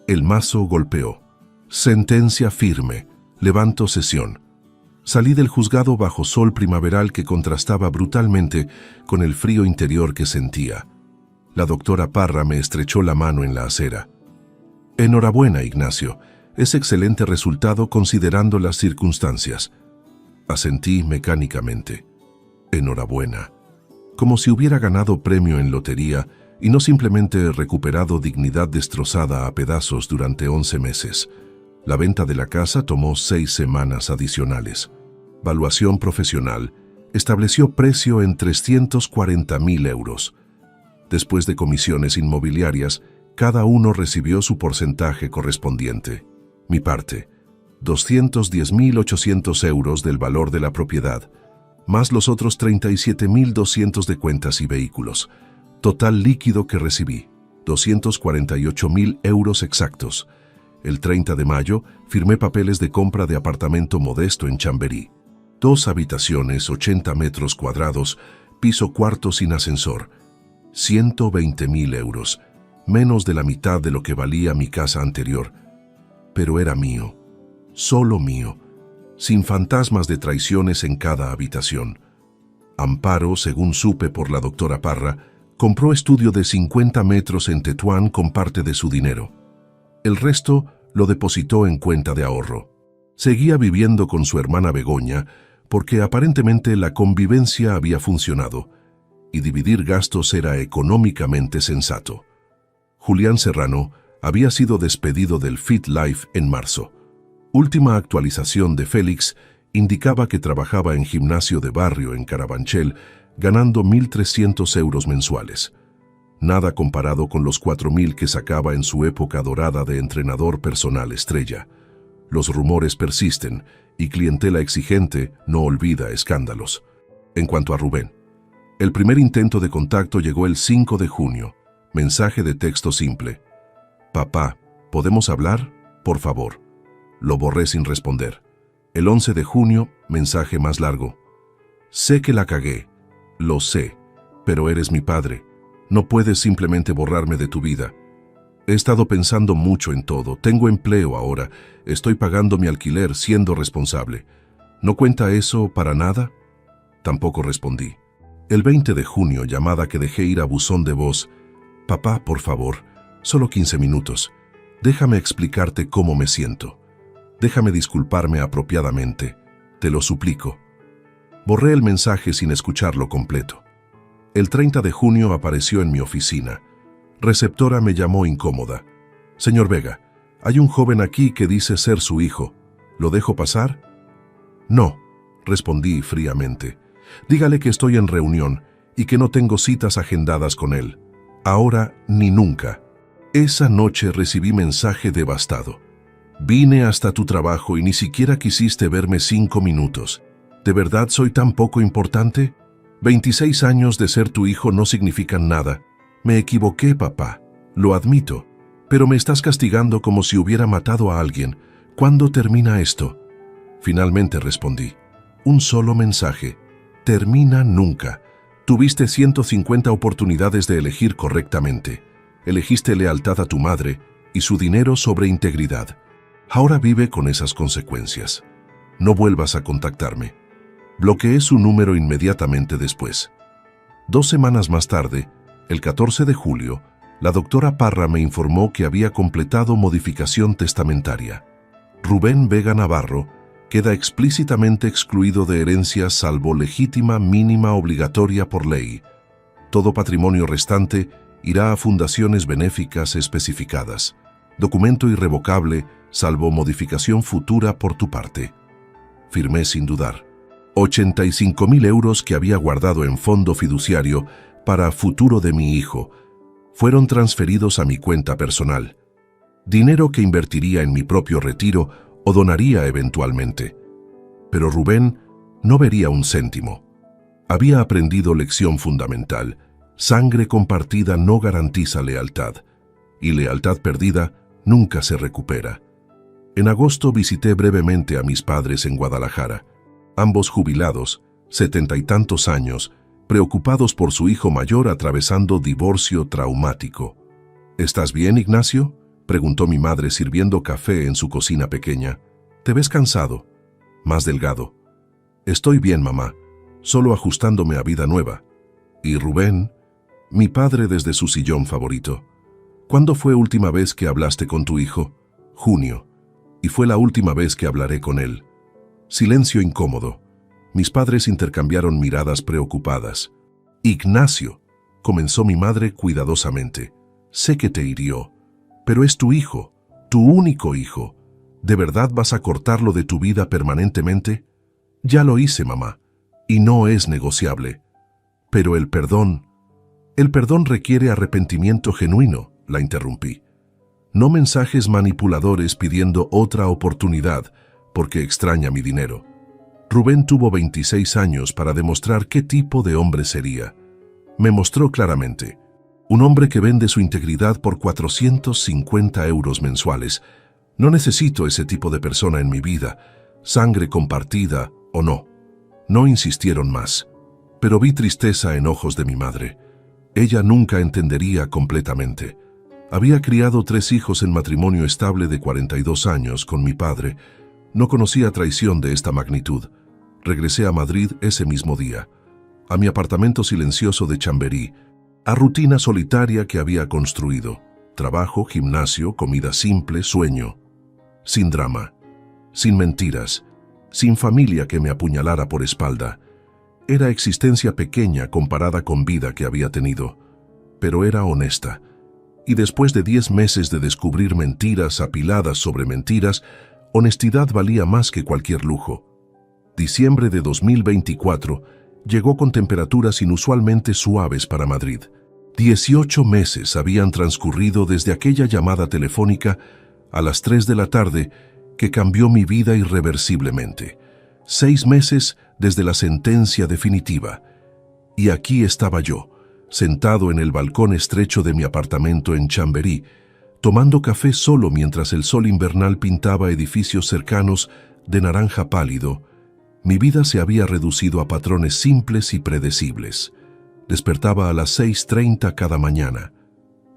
Speaker 1: El mazo golpeó. Sentencia firme. Levanto sesión. Salí del juzgado bajo sol primaveral que contrastaba brutalmente con el frío interior que sentía. La doctora Parra me estrechó la mano en la acera. Enhorabuena, Ignacio. Es excelente resultado considerando las circunstancias. Asentí mecánicamente. Enhorabuena. Como si hubiera ganado premio en lotería, y no simplemente recuperado dignidad destrozada a pedazos durante 11 meses. La venta de la casa tomó 6 semanas adicionales. Valuación profesional estableció precio en 340.000 euros. Después de comisiones inmobiliarias, cada uno recibió su porcentaje correspondiente. Mi parte, 210.800 euros del valor de la propiedad, más los otros 37.200 de cuentas y vehículos. Total líquido que recibí, 248.000 euros exactos. El 30 de mayo firmé papeles de compra de apartamento modesto en Chamberí. 2 habitaciones, 80 metros cuadrados, piso cuarto sin ascensor. 120.000 euros, menos de la mitad de lo que valía mi casa anterior. Pero era mío, solo mío, sin fantasmas de traiciones en cada habitación. Amparo, según supe por la doctora Parra, compró estudio de 50 metros en Tetuán con parte de su dinero. El resto lo depositó en cuenta de ahorro. Seguía viviendo con su hermana Begoña porque aparentemente la convivencia había funcionado y dividir gastos era económicamente sensato. Julián Serrano había sido despedido del FitLife en marzo. Última actualización de Félix indicaba que trabajaba en gimnasio de barrio en Carabanchel, ganando 1.300 euros mensuales. Nada comparado con los 4.000 que sacaba en su época dorada de entrenador personal estrella. Los rumores persisten y clientela exigente no olvida escándalos. En cuanto a Rubén, el primer intento de contacto llegó el 5 de junio. Mensaje de texto simple. Papá, ¿podemos hablar? Por favor. Lo borré sin responder. El 11 de junio, mensaje más largo. Sé que la cagué. Lo sé. Pero eres mi padre. No puedes simplemente borrarme de tu vida. He estado pensando mucho en todo. Tengo empleo ahora. Estoy pagando mi alquiler siendo responsable. ¿No cuenta eso para nada? Tampoco respondí. El 20 de junio, llamada que dejé ir a buzón de voz. Papá, por favor, solo 15 minutos. Déjame explicarte cómo me siento. Déjame disculparme apropiadamente. Te lo suplico. Borré el mensaje sin escucharlo completo. El 30 de junio apareció en mi oficina. Receptora me llamó incómoda. Señor Vega, hay un joven aquí que dice ser su hijo. ¿Lo dejo pasar? No, respondí fríamente. Dígale que estoy en reunión y que no tengo citas agendadas con él. Ahora ni nunca. Esa noche recibí mensaje devastado. Vine hasta tu trabajo y ni siquiera quisiste verme 5 minutos. ¿De verdad soy tan poco importante? 26 años de ser tu hijo no significan nada. Me equivoqué, papá. Lo admito. Pero me estás castigando como si hubiera matado a alguien. ¿Cuándo termina esto? Finalmente respondí. Un solo mensaje. Termina nunca. Tuviste 150 oportunidades de elegir correctamente. Elegiste lealtad a tu madre y su dinero sobre integridad. Ahora vive con esas consecuencias. No vuelvas a contactarme. Bloqueé su número inmediatamente después. 2 semanas más tarde, el 14 de julio, la doctora Parra me informó que había completado modificación testamentaria. Rubén Vega Navarro queda explícitamente excluido de herencia salvo legítima mínima obligatoria por ley. Todo patrimonio restante irá a fundaciones benéficas especificadas. Documento irrevocable, salvo modificación futura por tu parte. Firmé sin dudar. 85.000 euros que había guardado en fondo fiduciario para futuro de mi hijo fueron transferidos a mi cuenta personal. Dinero que invertiría en mi propio retiro o donaría eventualmente. Pero Rubén no vería un céntimo. Había aprendido lección fundamental. Sangre compartida no garantiza lealtad, y lealtad perdida nunca se recupera. En agosto visité brevemente a mis padres en Guadalajara, ambos jubilados, 70 y tantos años, preocupados por su hijo mayor atravesando divorcio traumático. ¿Estás bien, Ignacio?, preguntó mi madre sirviendo café en su cocina pequeña. ¿Te ves cansado? Más delgado. Estoy bien, mamá, solo ajustándome a vida nueva. ¿Y Rubén? Mi padre desde su sillón favorito. ¿Cuándo fue última vez que hablaste con tu hijo? Junio. Y fue la última vez que hablaré con él. Silencio incómodo. Mis padres intercambiaron miradas preocupadas. Ignacio, comenzó mi madre cuidadosamente. Sé que te hirió, pero es tu hijo, tu único hijo. ¿De verdad vas a cortarlo de tu vida permanentemente? Ya lo hice, mamá, y no es negociable. Pero el perdón requiere arrepentimiento genuino, la interrumpí. No mensajes manipuladores pidiendo otra oportunidad porque extraña mi dinero. Rubén tuvo 26 años para demostrar qué tipo de hombre sería. Me mostró claramente. Un hombre que vende su integridad por 450 euros mensuales. No necesito ese tipo de persona en mi vida, sangre compartida o no. No insistieron más, pero vi tristeza en ojos de mi madre. Ella nunca entendería completamente. Había criado 3 hijos en matrimonio estable de 42 años con mi padre. No conocía traición de esta magnitud. Regresé a Madrid ese mismo día, a mi apartamento silencioso de Chamberí, a rutina solitaria que había construido. Trabajo, gimnasio, comida simple, sueño. Sin drama, sin mentiras, sin familia que me apuñalara por espalda. Era existencia pequeña comparada con vida que había tenido, pero era honesta. Y después de 10 meses de descubrir mentiras apiladas sobre mentiras, honestidad valía más que cualquier lujo. Diciembre de 2024 llegó con temperaturas inusualmente suaves para Madrid. 18 meses habían transcurrido desde aquella llamada telefónica a las 3 de la tarde que cambió mi vida irreversiblemente. 6 meses desde la sentencia definitiva. Y aquí estaba yo, sentado en el balcón estrecho de mi apartamento en Chamberí, tomando café solo mientras el sol invernal pintaba edificios cercanos de naranja pálido. Mi vida se había reducido a patrones simples y predecibles. Despertaba a las 6:30 cada mañana.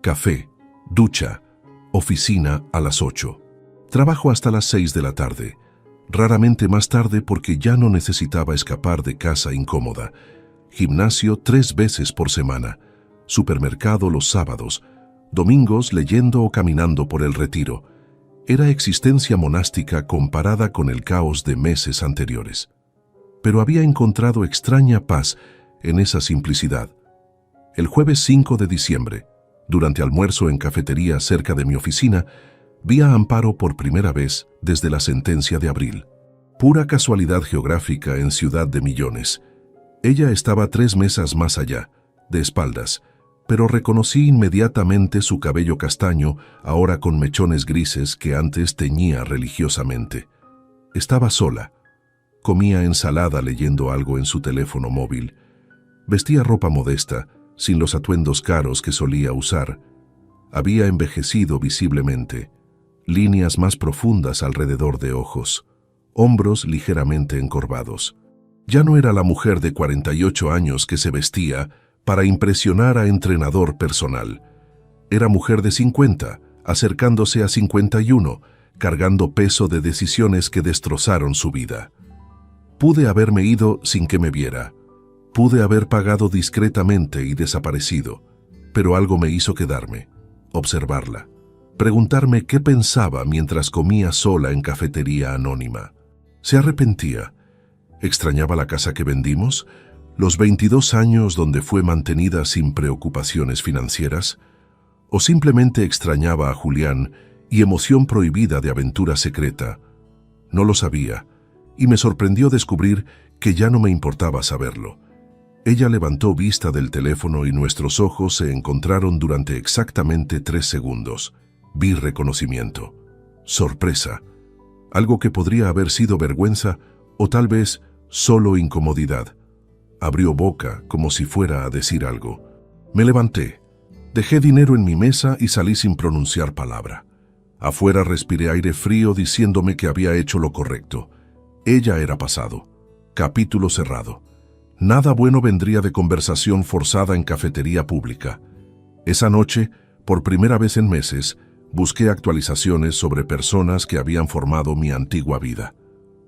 Speaker 1: Café, ducha, oficina a las 8. Trabajo hasta las 6 de la tarde. Raramente más tarde porque ya no necesitaba escapar de casa incómoda. Gimnasio 3 veces por semana. Supermercado los sábados. Domingos leyendo o caminando por el Retiro. Era existencia monástica comparada con el caos de meses anteriores. Pero había encontrado extraña paz en esa simplicidad. El jueves 5 de diciembre, durante almuerzo en cafetería cerca de mi oficina, vi a Amparo por primera vez desde la sentencia de abril. Pura casualidad geográfica en Ciudad de Millones. Ella estaba 3 mesas más allá, de espaldas, pero reconocí inmediatamente su cabello castaño, ahora con mechones grises que antes teñía religiosamente. Estaba sola. Comía ensalada leyendo algo en su teléfono móvil. Vestía ropa modesta, sin los atuendos caros que solía usar. Había envejecido visiblemente. Líneas más profundas alrededor de ojos. Hombros ligeramente encorvados. Ya no era la mujer de 48 años que se vestía para impresionar a entrenador personal. Era mujer de 50, acercándose a 51, cargando peso de decisiones que destrozaron su vida. Pude haberme ido sin que me viera. Pude haber pagado discretamente y desaparecido, pero algo me hizo quedarme, observarla, preguntarme qué pensaba mientras comía sola en cafetería anónima. ¿Se arrepentía? ¿Extrañaba la casa que vendimos? ¿Los 22 años donde fue mantenida sin preocupaciones financieras? ¿O simplemente extrañaba a Julián y emoción prohibida de aventura secreta? No lo sabía, y me sorprendió descubrir que ya no me importaba saberlo. Ella levantó vista del teléfono y nuestros ojos se encontraron durante exactamente 3 segundos. Vi reconocimiento, sorpresa, algo que podría haber sido vergüenza o tal vez solo incomodidad. Abrió boca como si fuera a decir algo. Me levanté, dejé dinero en mi mesa y salí sin pronunciar palabra. Afuera respiré aire frío diciéndome que había hecho lo correcto. Ella era pasado. Capítulo cerrado. Nada bueno vendría de conversación forzada en cafetería pública. Esa noche, por primera vez en meses, busqué actualizaciones sobre personas que habían formado mi antigua vida.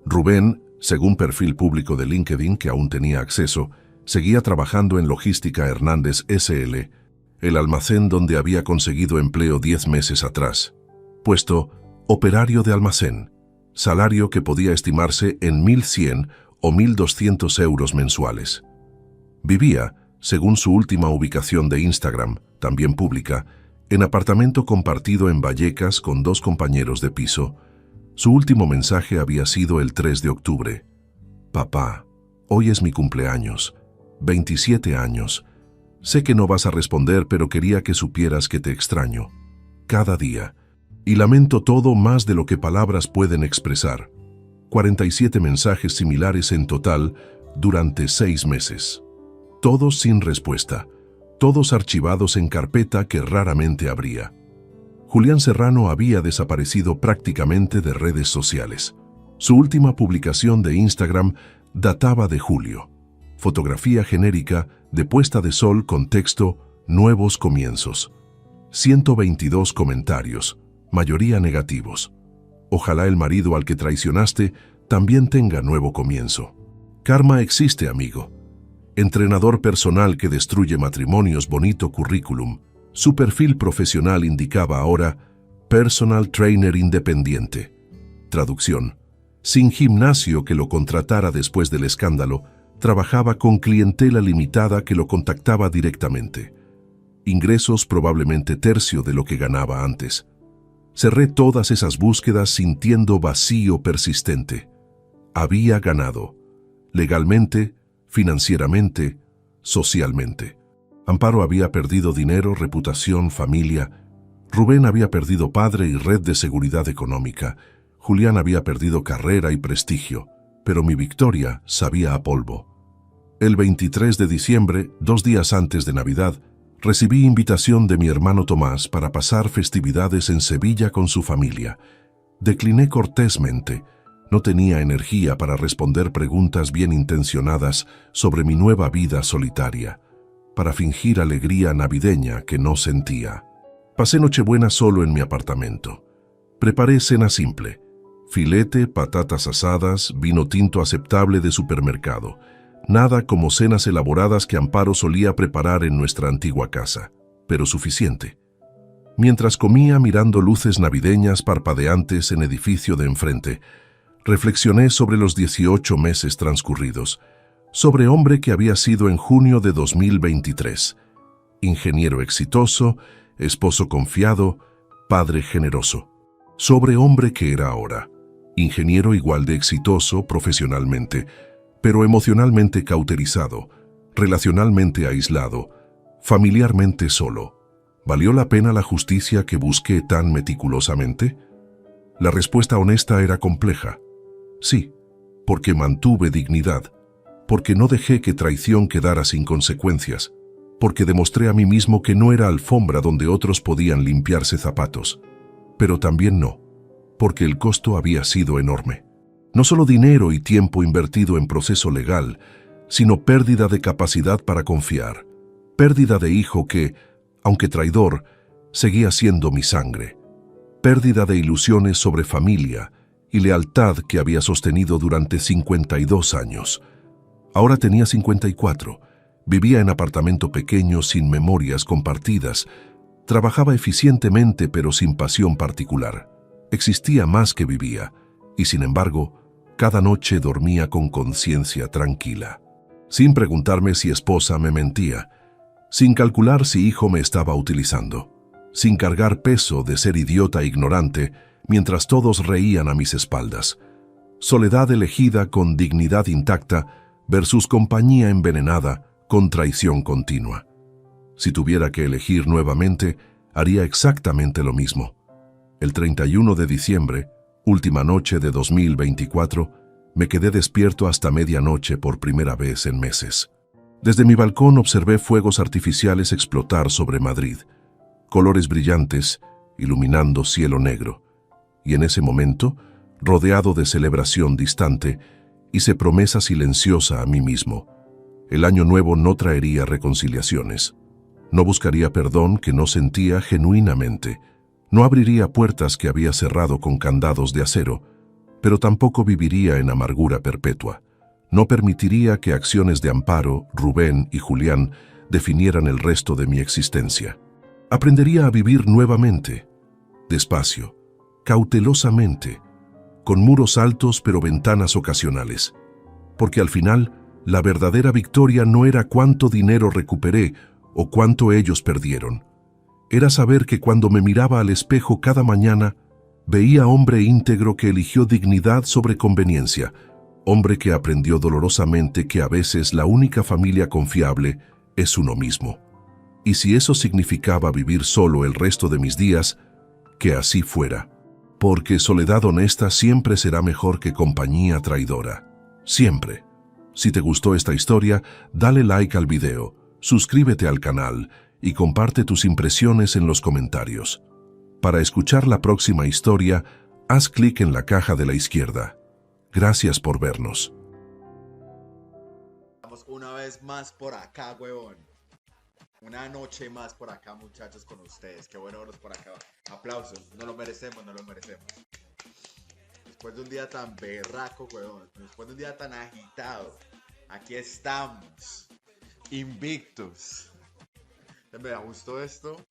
Speaker 1: Rubén, según perfil público de LinkedIn que aún tenía acceso, seguía trabajando en Logística Hernández S.L., el almacén donde había conseguido empleo 10 meses atrás. Puesto operario de almacén, salario que podía estimarse en 1.100 o 1.200 euros mensuales. Vivía, según su última ubicación de Instagram, también pública, en apartamento compartido en Vallecas con 2 compañeros de piso. Su último mensaje había sido el 3 de octubre. Papá, hoy es mi cumpleaños, 27 años. Sé que no vas a responder, pero quería que supieras que te extraño. Cada día. Y lamento todo más de lo que palabras pueden expresar. 47 mensajes similares en total durante 6 meses. Todos sin respuesta. Todos archivados en carpeta que raramente abría. Julián Serrano había desaparecido prácticamente de redes sociales. Su última publicación de Instagram databa de julio. Fotografía genérica de puesta de sol con texto «Nuevos comienzos». 122 comentarios, mayoría negativos. Ojalá el marido al que traicionaste también tenga nuevo comienzo. Karma existe, amigo. Entrenador personal que destruye matrimonios, bonito currículum. Su perfil profesional indicaba ahora Personal Trainer Independiente. Traducción: sin gimnasio que lo contratara después del escándalo, trabajaba con clientela limitada que lo contactaba directamente. Ingresos probablemente tercio de lo que ganaba antes. Cerré todas esas búsquedas sintiendo vacío persistente. Había ganado. Legalmente, financieramente, socialmente. Amparo había perdido dinero, reputación, familia. Rubén había perdido padre y red de seguridad económica. Julián había perdido carrera y prestigio. Pero mi victoria sabía a polvo. El 23 de diciembre, 2 días antes de Navidad, recibí invitación de mi hermano Tomás para pasar festividades en Sevilla con su familia. Decliné cortésmente. No tenía energía para responder preguntas bien intencionadas sobre mi nueva vida solitaria, para fingir alegría navideña que no sentía. Pasé Nochebuena solo en mi apartamento. Preparé cena simple: filete, patatas asadas, vino tinto aceptable de supermercado. Nada como cenas elaboradas que Amparo solía preparar en nuestra antigua casa, pero suficiente. Mientras comía mirando luces navideñas parpadeantes en edificio de enfrente, reflexioné sobre los 18 meses transcurridos, sobre hombre que había sido en junio de 2023. Ingeniero exitoso, esposo confiado, padre generoso. Sobre hombre que era ahora. Ingeniero igual de exitoso profesionalmente, pero emocionalmente cauterizado, relacionalmente aislado, familiarmente solo. ¿Valió la pena la justicia que busqué tan meticulosamente? La respuesta honesta era compleja. Sí, porque mantuve dignidad, porque no dejé que traición quedara sin consecuencias, porque demostré a mí mismo que no era alfombra donde otros podían limpiarse zapatos. Pero también no, porque el costo había sido enorme. No solo dinero y tiempo invertido en proceso legal, sino pérdida de capacidad para confiar, pérdida de hijo que, aunque traidor, seguía siendo mi sangre, pérdida de ilusiones sobre familia y lealtad que había sostenido durante 52 años. Ahora tenía 54, vivía en apartamento pequeño sin memorias compartidas, trabajaba eficientemente pero sin pasión particular. Existía más que vivía, y sin embargo, cada noche dormía con conciencia tranquila, sin preguntarme si esposa me mentía, sin calcular si hijo me estaba utilizando, sin cargar peso de ser idiota e ignorante mientras todos reían a mis espaldas. Soledad elegida con dignidad intacta versus compañía envenenada con traición continua. Si tuviera que elegir nuevamente, haría exactamente lo mismo. El 31 de diciembre, última noche de 2024, me quedé despierto hasta medianoche por primera vez en meses. Desde mi balcón observé fuegos artificiales explotar sobre Madrid, colores brillantes iluminando cielo negro, y en ese momento, rodeado de celebración distante, hice promesa silenciosa a mí mismo. El año nuevo no traería reconciliaciones. No buscaría perdón que no sentía genuinamente. No abriría puertas que había cerrado con candados de acero, pero tampoco viviría en amargura perpetua. No permitiría que acciones de Amparo, Rubén y Julián definieran el resto de mi existencia. Aprendería a vivir nuevamente, despacio, cautelosamente, con muros altos pero ventanas ocasionales, porque al final La verdadera victoria no era cuánto dinero recuperé o cuánto ellos perdieron. Era saber que cuando me miraba al espejo cada mañana, veía hombre íntegro que eligió dignidad sobre conveniencia, hombre que aprendió dolorosamente que a veces la única familia confiable es uno mismo. Y si eso significaba vivir solo el resto de mis días, que así fuera. Porque soledad honesta siempre será mejor que compañía traidora. Siempre. Si te gustó esta historia, dale like al video, suscríbete al canal y comparte tus impresiones en los comentarios. Para escuchar la próxima historia, haz clic en la caja de la izquierda. Gracias por vernos.
Speaker 2: Estamos una vez más por acá, huevón. Una noche más por acá, muchachos, con ustedes. Qué bueno verlos por acá. Aplausos. No lo merecemos, no lo merecemos. Después de un día tan berraco, huevón. Después de un día tan agitado. Aquí estamos. Invictos. Me gustó esto.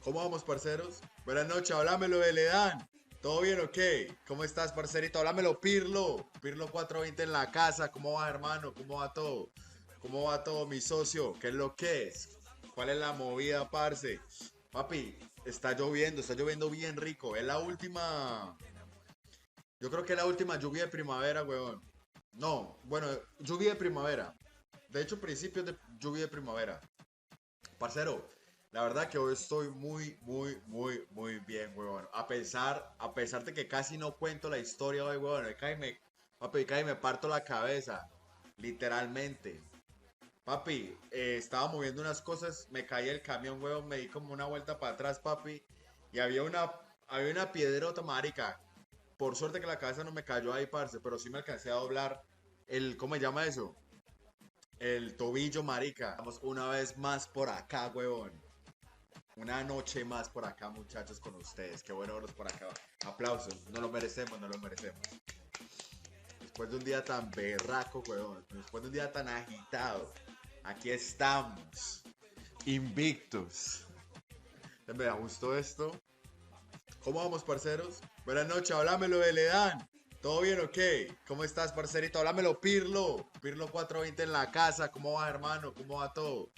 Speaker 2: ¿Cómo vamos, parceros? Buenas noches, háblamelo de Ledán. ¿Todo bien o qué? ¿Cómo estás, parcerito? Háblamelo, Pirlo. Pirlo 420 en la casa. ¿Cómo va, hermano? ¿Cómo va todo? ¿Cómo va todo, mi socio? ¿Qué es lo que es? ¿Cuál es la movida, parce? Papi, está lloviendo bien rico. Es la última... Yo creo que es la última lluvia de primavera, weón. No, bueno, lluvia de primavera. De hecho, principios de lluvia de primavera. Parcero, la verdad que hoy estoy muy bien, weón. A pesar de que casi no cuento la historia hoy, weón. Papi, cae y me parto la cabeza. Literalmente. Papi, estaba moviendo unas cosas, me caí el camión, weón, me di como una vuelta para atrás, papi. Y había una piedrota, marica. Por suerte que la cabeza no me cayó ahí, parce, pero sí me alcancé a doblar ¿cómo se llama eso? El tobillo, marica. Estamos una vez más por acá, weón. Una noche más por acá, muchachos, con ustedes. Qué bueno verlos por acá. Aplausos. No lo merecemos, no lo merecemos. Después de un día tan berraco, weón. Después de un día tan agitado. Aquí estamos. Invictos. Me gustó esto. ¿Cómo vamos, parceros? Buenas noches, háblamelo de Ledán. ¿Todo bien o qué? ¿Cómo estás, parcerito? Háblamelo, Pirlo. Pirlo 420 en la casa. ¿Cómo va, hermano? ¿Cómo va todo?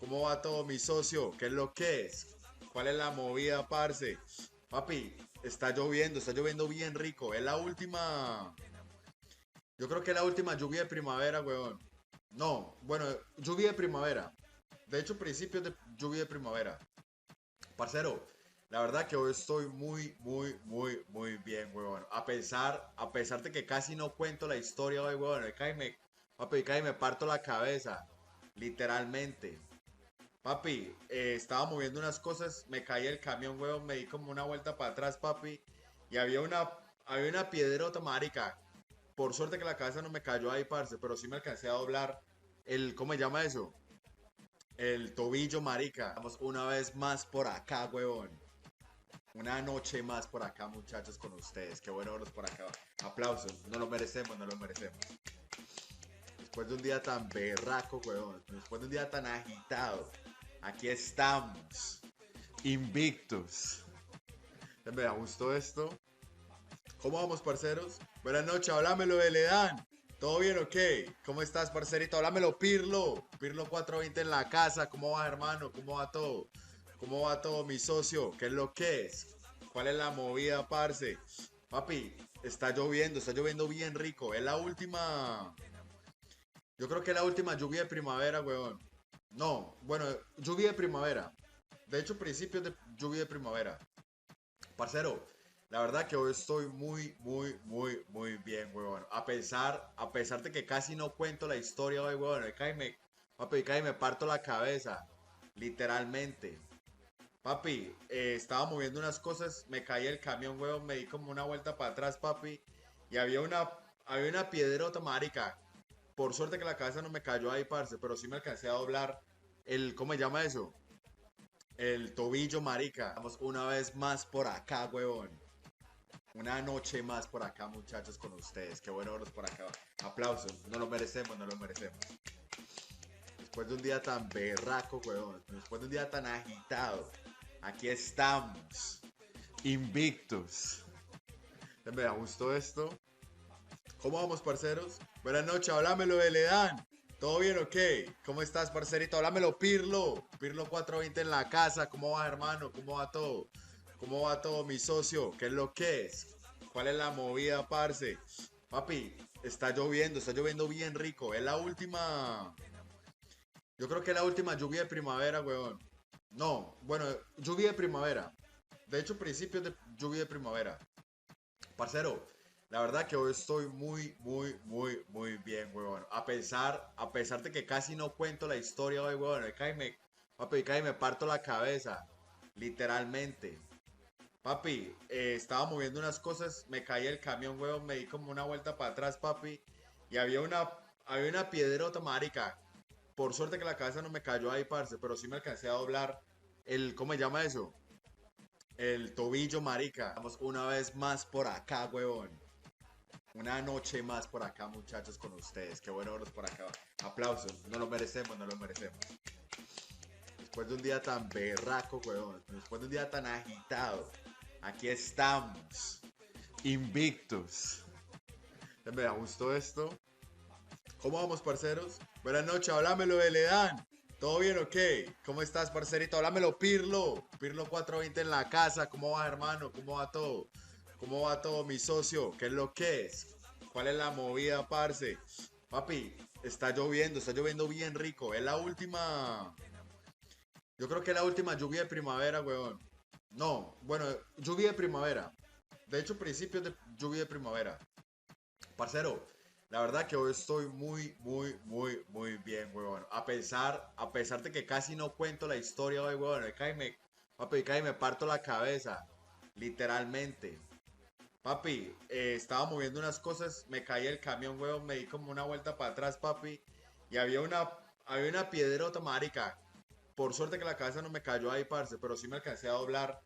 Speaker 2: ¿Cómo va todo, mi socio? ¿Qué es lo que es? ¿Cuál es la movida, parce? Papi, está lloviendo bien rico. Es la última... Yo creo que es la última lluvia de primavera, weón. No, bueno, lluvia de primavera. De hecho, principios de lluvia de primavera. Parcero, la verdad que hoy estoy muy bien, weón. A pesar de que casi no cuento la historia hoy, weón. Papi, cae y me parto la cabeza. Literalmente. Papi, estaba moviendo unas cosas, me caí el camión, weón, me di como una vuelta para atrás, papi. Y había una piedrota, marica. Por suerte que la cabeza no me cayó ahí, parce, pero sí me alcancé a doblar ¿cómo se llama eso? El tobillo, marica. Estamos una vez más por acá, weón. Una noche más por acá, muchachos, con ustedes. Qué bueno verlos por acá. Aplausos. No lo merecemos, no lo merecemos. Después de un día tan berraco, weón. Después de un día tan agitado. Aquí estamos. Invictos. Me gustó esto. ¿Cómo vamos, parceros? Buenas noches, háblamelo de Ledán. ¿Todo bien o qué? ¿Cómo estás, parcerito? Háblamelo, Pirlo. Pirlo 420 en la casa. ¿Cómo va, hermano? ¿Cómo va todo? ¿Cómo va todo, mi socio? ¿Qué es lo que es? ¿Cuál es la movida, parce? Papi, está lloviendo bien rico. Es la última... Yo creo que es la última lluvia de primavera, weón. No, bueno, lluvia de primavera. De hecho, principios de lluvia de primavera. Parcero, la verdad que hoy estoy muy bien, weón. A pesar de que casi no cuento la historia hoy, weón. Papi, cae y me parto la cabeza. Literalmente. Papi, estaba moviendo unas cosas, me caí el camión, weón, me di como una vuelta para atrás, papi. Y había una piedrota, marica. Por suerte que la cabeza no me cayó ahí, parce, pero sí me alcancé a doblar ¿cómo se llama eso? El tobillo, marica. Estamos una vez más por acá, weón. Una noche más por acá, muchachos, con ustedes. Qué bueno verlos por acá. Aplausos. No lo merecemos, no lo merecemos. Después de un día tan berraco, weón. Después de un día tan agitado. Aquí estamos. Invictos. Me gustó esto. ¿Cómo vamos, parceros? Buenas noches, háblamelo de Ledán. ¿Todo bien o qué? ¿Cómo estás, parcerito? Háblamelo, Pirlo. Pirlo 420 en la casa. ¿Cómo va, hermano? ¿Cómo va todo? ¿Cómo va todo, mi socio? ¿Qué es lo que es? ¿Cuál es la movida, parce? Papi, está lloviendo bien rico. Es la última. Yo creo que es la última lluvia de primavera, weón. No, bueno, lluvia de primavera. De hecho, principios de lluvia de primavera. Parcero, la verdad que hoy estoy muy bien, weón. A pesar de que casi no cuento la historia hoy, weón. Papi, cae y me parto la cabeza. Literalmente. Papi, estaba moviendo unas cosas, me caí el camión, weón. Me di como una vuelta para atrás, papi. Y había una piedrota, marica. Por suerte que la cabeza no me cayó ahí, parce. Pero sí me alcancé a doblar ¿cómo se llama eso? El tobillo, marica. Estamos una vez más por acá, huevón. Una noche más por acá, muchachos, con ustedes. Qué bueno verlos por acá. Aplausos. No lo merecemos, no lo merecemos. Después de un día tan berraco, huevón. Después de un día tan agitado. Aquí estamos. Invictus. Me gustó esto. ¿Cómo vamos, parceros? Buenas noches, háblamelo de Ledán. ¿Todo bien o qué? ¿Cómo estás, parcerito? Háblamelo, Pirlo. Pirlo 420 en la casa. ¿Cómo va, hermano? ¿Cómo va todo? ¿Cómo va todo, mi socio? ¿Qué es lo que es? ¿Cuál es la movida, parce? Papi, está lloviendo bien rico. Es la última. Yo creo que es la última lluvia de primavera, weón. No, bueno, lluvia de primavera. De hecho, principios de lluvia de primavera. Parcero, la verdad que hoy estoy muy bien, weón. A pesar de que casi no cuento la historia hoy, weón. Papi, cae y me parto la cabeza. Literalmente. Papi, estaba moviendo unas cosas, me caí el camión, weón. Me di como una vuelta para atrás, papi. Y había una piedrota, marica. Por suerte que la cabeza no me cayó ahí, parce. Pero sí me alcancé a doblar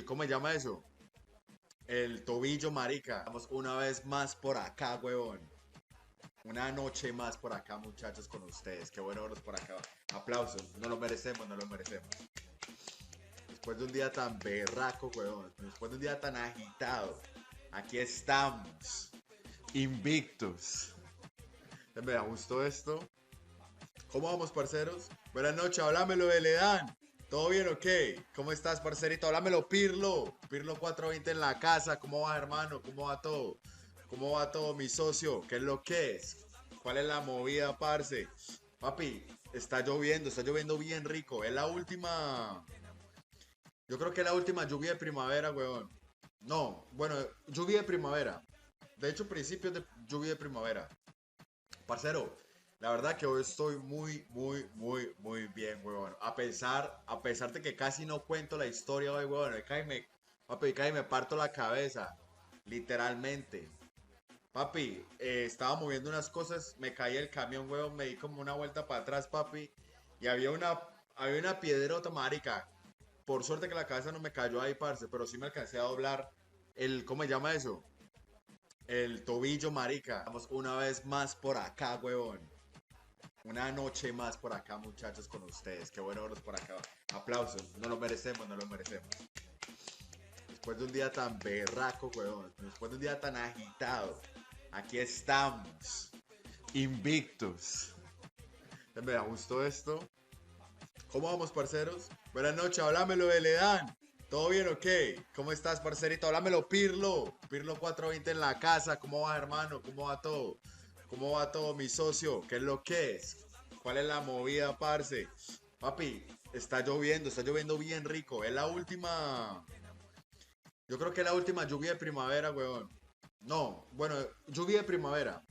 Speaker 2: ¿cómo se llama eso? El tobillo, marica. Estamos una vez más por acá, huevón. Una noche más por acá, muchachos, con ustedes. Qué bueno verlos por acá. Aplausos. No lo merecemos, no lo merecemos. Después de un día tan berraco, huevón. Después de un día tan agitado. Aquí estamos. Invictus. Me gustó esto. ¿Cómo vamos, parceros? Buenas noches, háblamelo de Ledán. ¿Todo bien o qué? ¿Cómo estás, parcerito? Háblamelo, Pirlo. Pirlo 420 en la casa. ¿Cómo va, hermano? ¿Cómo va todo? ¿Cómo va todo, mi socio? ¿Qué es lo que es? ¿Cuál es la movida, parce? Papi, está lloviendo bien rico. Es la última. Yo creo que es la última lluvia de primavera, weón. No, bueno, lluvia de primavera. De hecho, principios de lluvia de primavera. Parcero, la verdad que hoy estoy muy bien, weón. A pesar de que casi no cuento la historia hoy, weón. Papi, cae y me parto la cabeza. Literalmente. Papi, estaba moviendo unas cosas, me caí el camión, weón. Me di como una vuelta para atrás, papi. Y había una piedrota, marica. Por suerte que la cabeza no me cayó ahí, parce. Pero sí me alcancé a doblar ¿cómo se llama eso? El tobillo, marica. Estamos una vez más por acá, huevón. Una noche más por acá, muchachos, con ustedes. Qué bueno verlos por acá. Aplausos. No lo merecemos, no lo merecemos. Después de un día tan berraco, huevón. Después de un día tan agitado. Aquí estamos. Invictus. Me gustó esto. ¿Cómo vamos, parceros? Buenas noches, háblamelo de Ledán. ¿Todo bien o qué? ¿Cómo estás, parcerito? Háblamelo, Pirlo. Pirlo 420 en la casa. ¿Cómo va, hermano? ¿Cómo va todo? ¿Cómo va todo, mi socio? ¿Qué es lo que es? ¿Cuál es la movida, parce? Papi, está lloviendo bien rico. Es la última. Yo creo que es la última lluvia de primavera, weón. No, bueno, lluvia de primavera.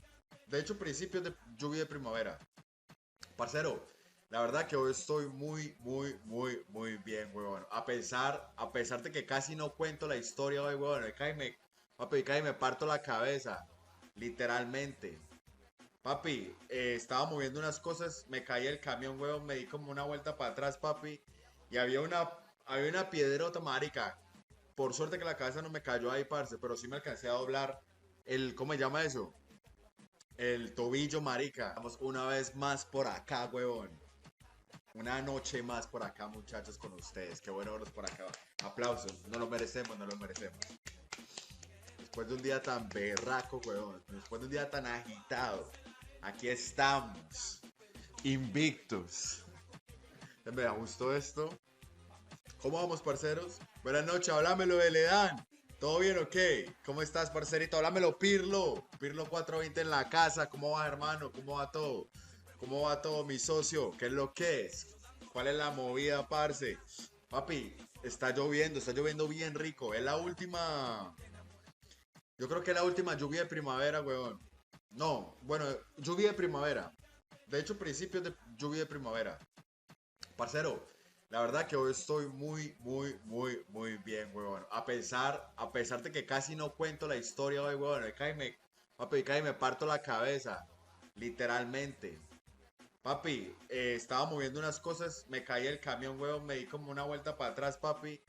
Speaker 2: De hecho, principios de lluvia de primavera. Parcero, la verdad que hoy estoy muy bien, weón. A pesar de que casi no cuento la historia hoy, weón. Papi, cae y me parto la cabeza. Literalmente. Papi, estaba moviendo unas cosas, me caí el camión, weón. Me di como una vuelta para atrás, papi. Y había una piedrota, marica. Por suerte que la cabeza no me cayó ahí, parce. Pero sí me alcancé a doblar ¿cómo se llama eso? El tobillo, marica. Estamos una vez más por acá, huevón. Una noche más por acá, muchachos, con ustedes. Qué bueno verlos por acá. Aplausos. No lo merecemos, no lo merecemos. Después de un día tan berraco, weón. Después de un día tan agitado. Aquí estamos. Invictos. Me gustó esto. ¿Cómo vamos, parceros? Buenas noches, háblamelo de Ledan. ¿Todo bien o qué? ¿Cómo estás, parcerito? Háblamelo, Pirlo. Pirlo 420 en la casa. ¿Cómo va, hermano? ¿Cómo va todo? ¿Cómo va todo, mi socio? ¿Qué es lo que es? ¿Cuál es la movida, parce? Papi, está lloviendo bien rico. Es la última. Yo creo que es la última lluvia de primavera, weón. No, bueno, lluvia de primavera. De hecho, principios de lluvia de primavera. Parcero, la verdad que hoy estoy muy bien, weón. A pesar de que casi no cuento la historia hoy, weón. Papi, cae me parto la cabeza. Literalmente. Papi, estaba moviendo unas cosas, me caí el camión, weón, me di como una vuelta para atrás, papi.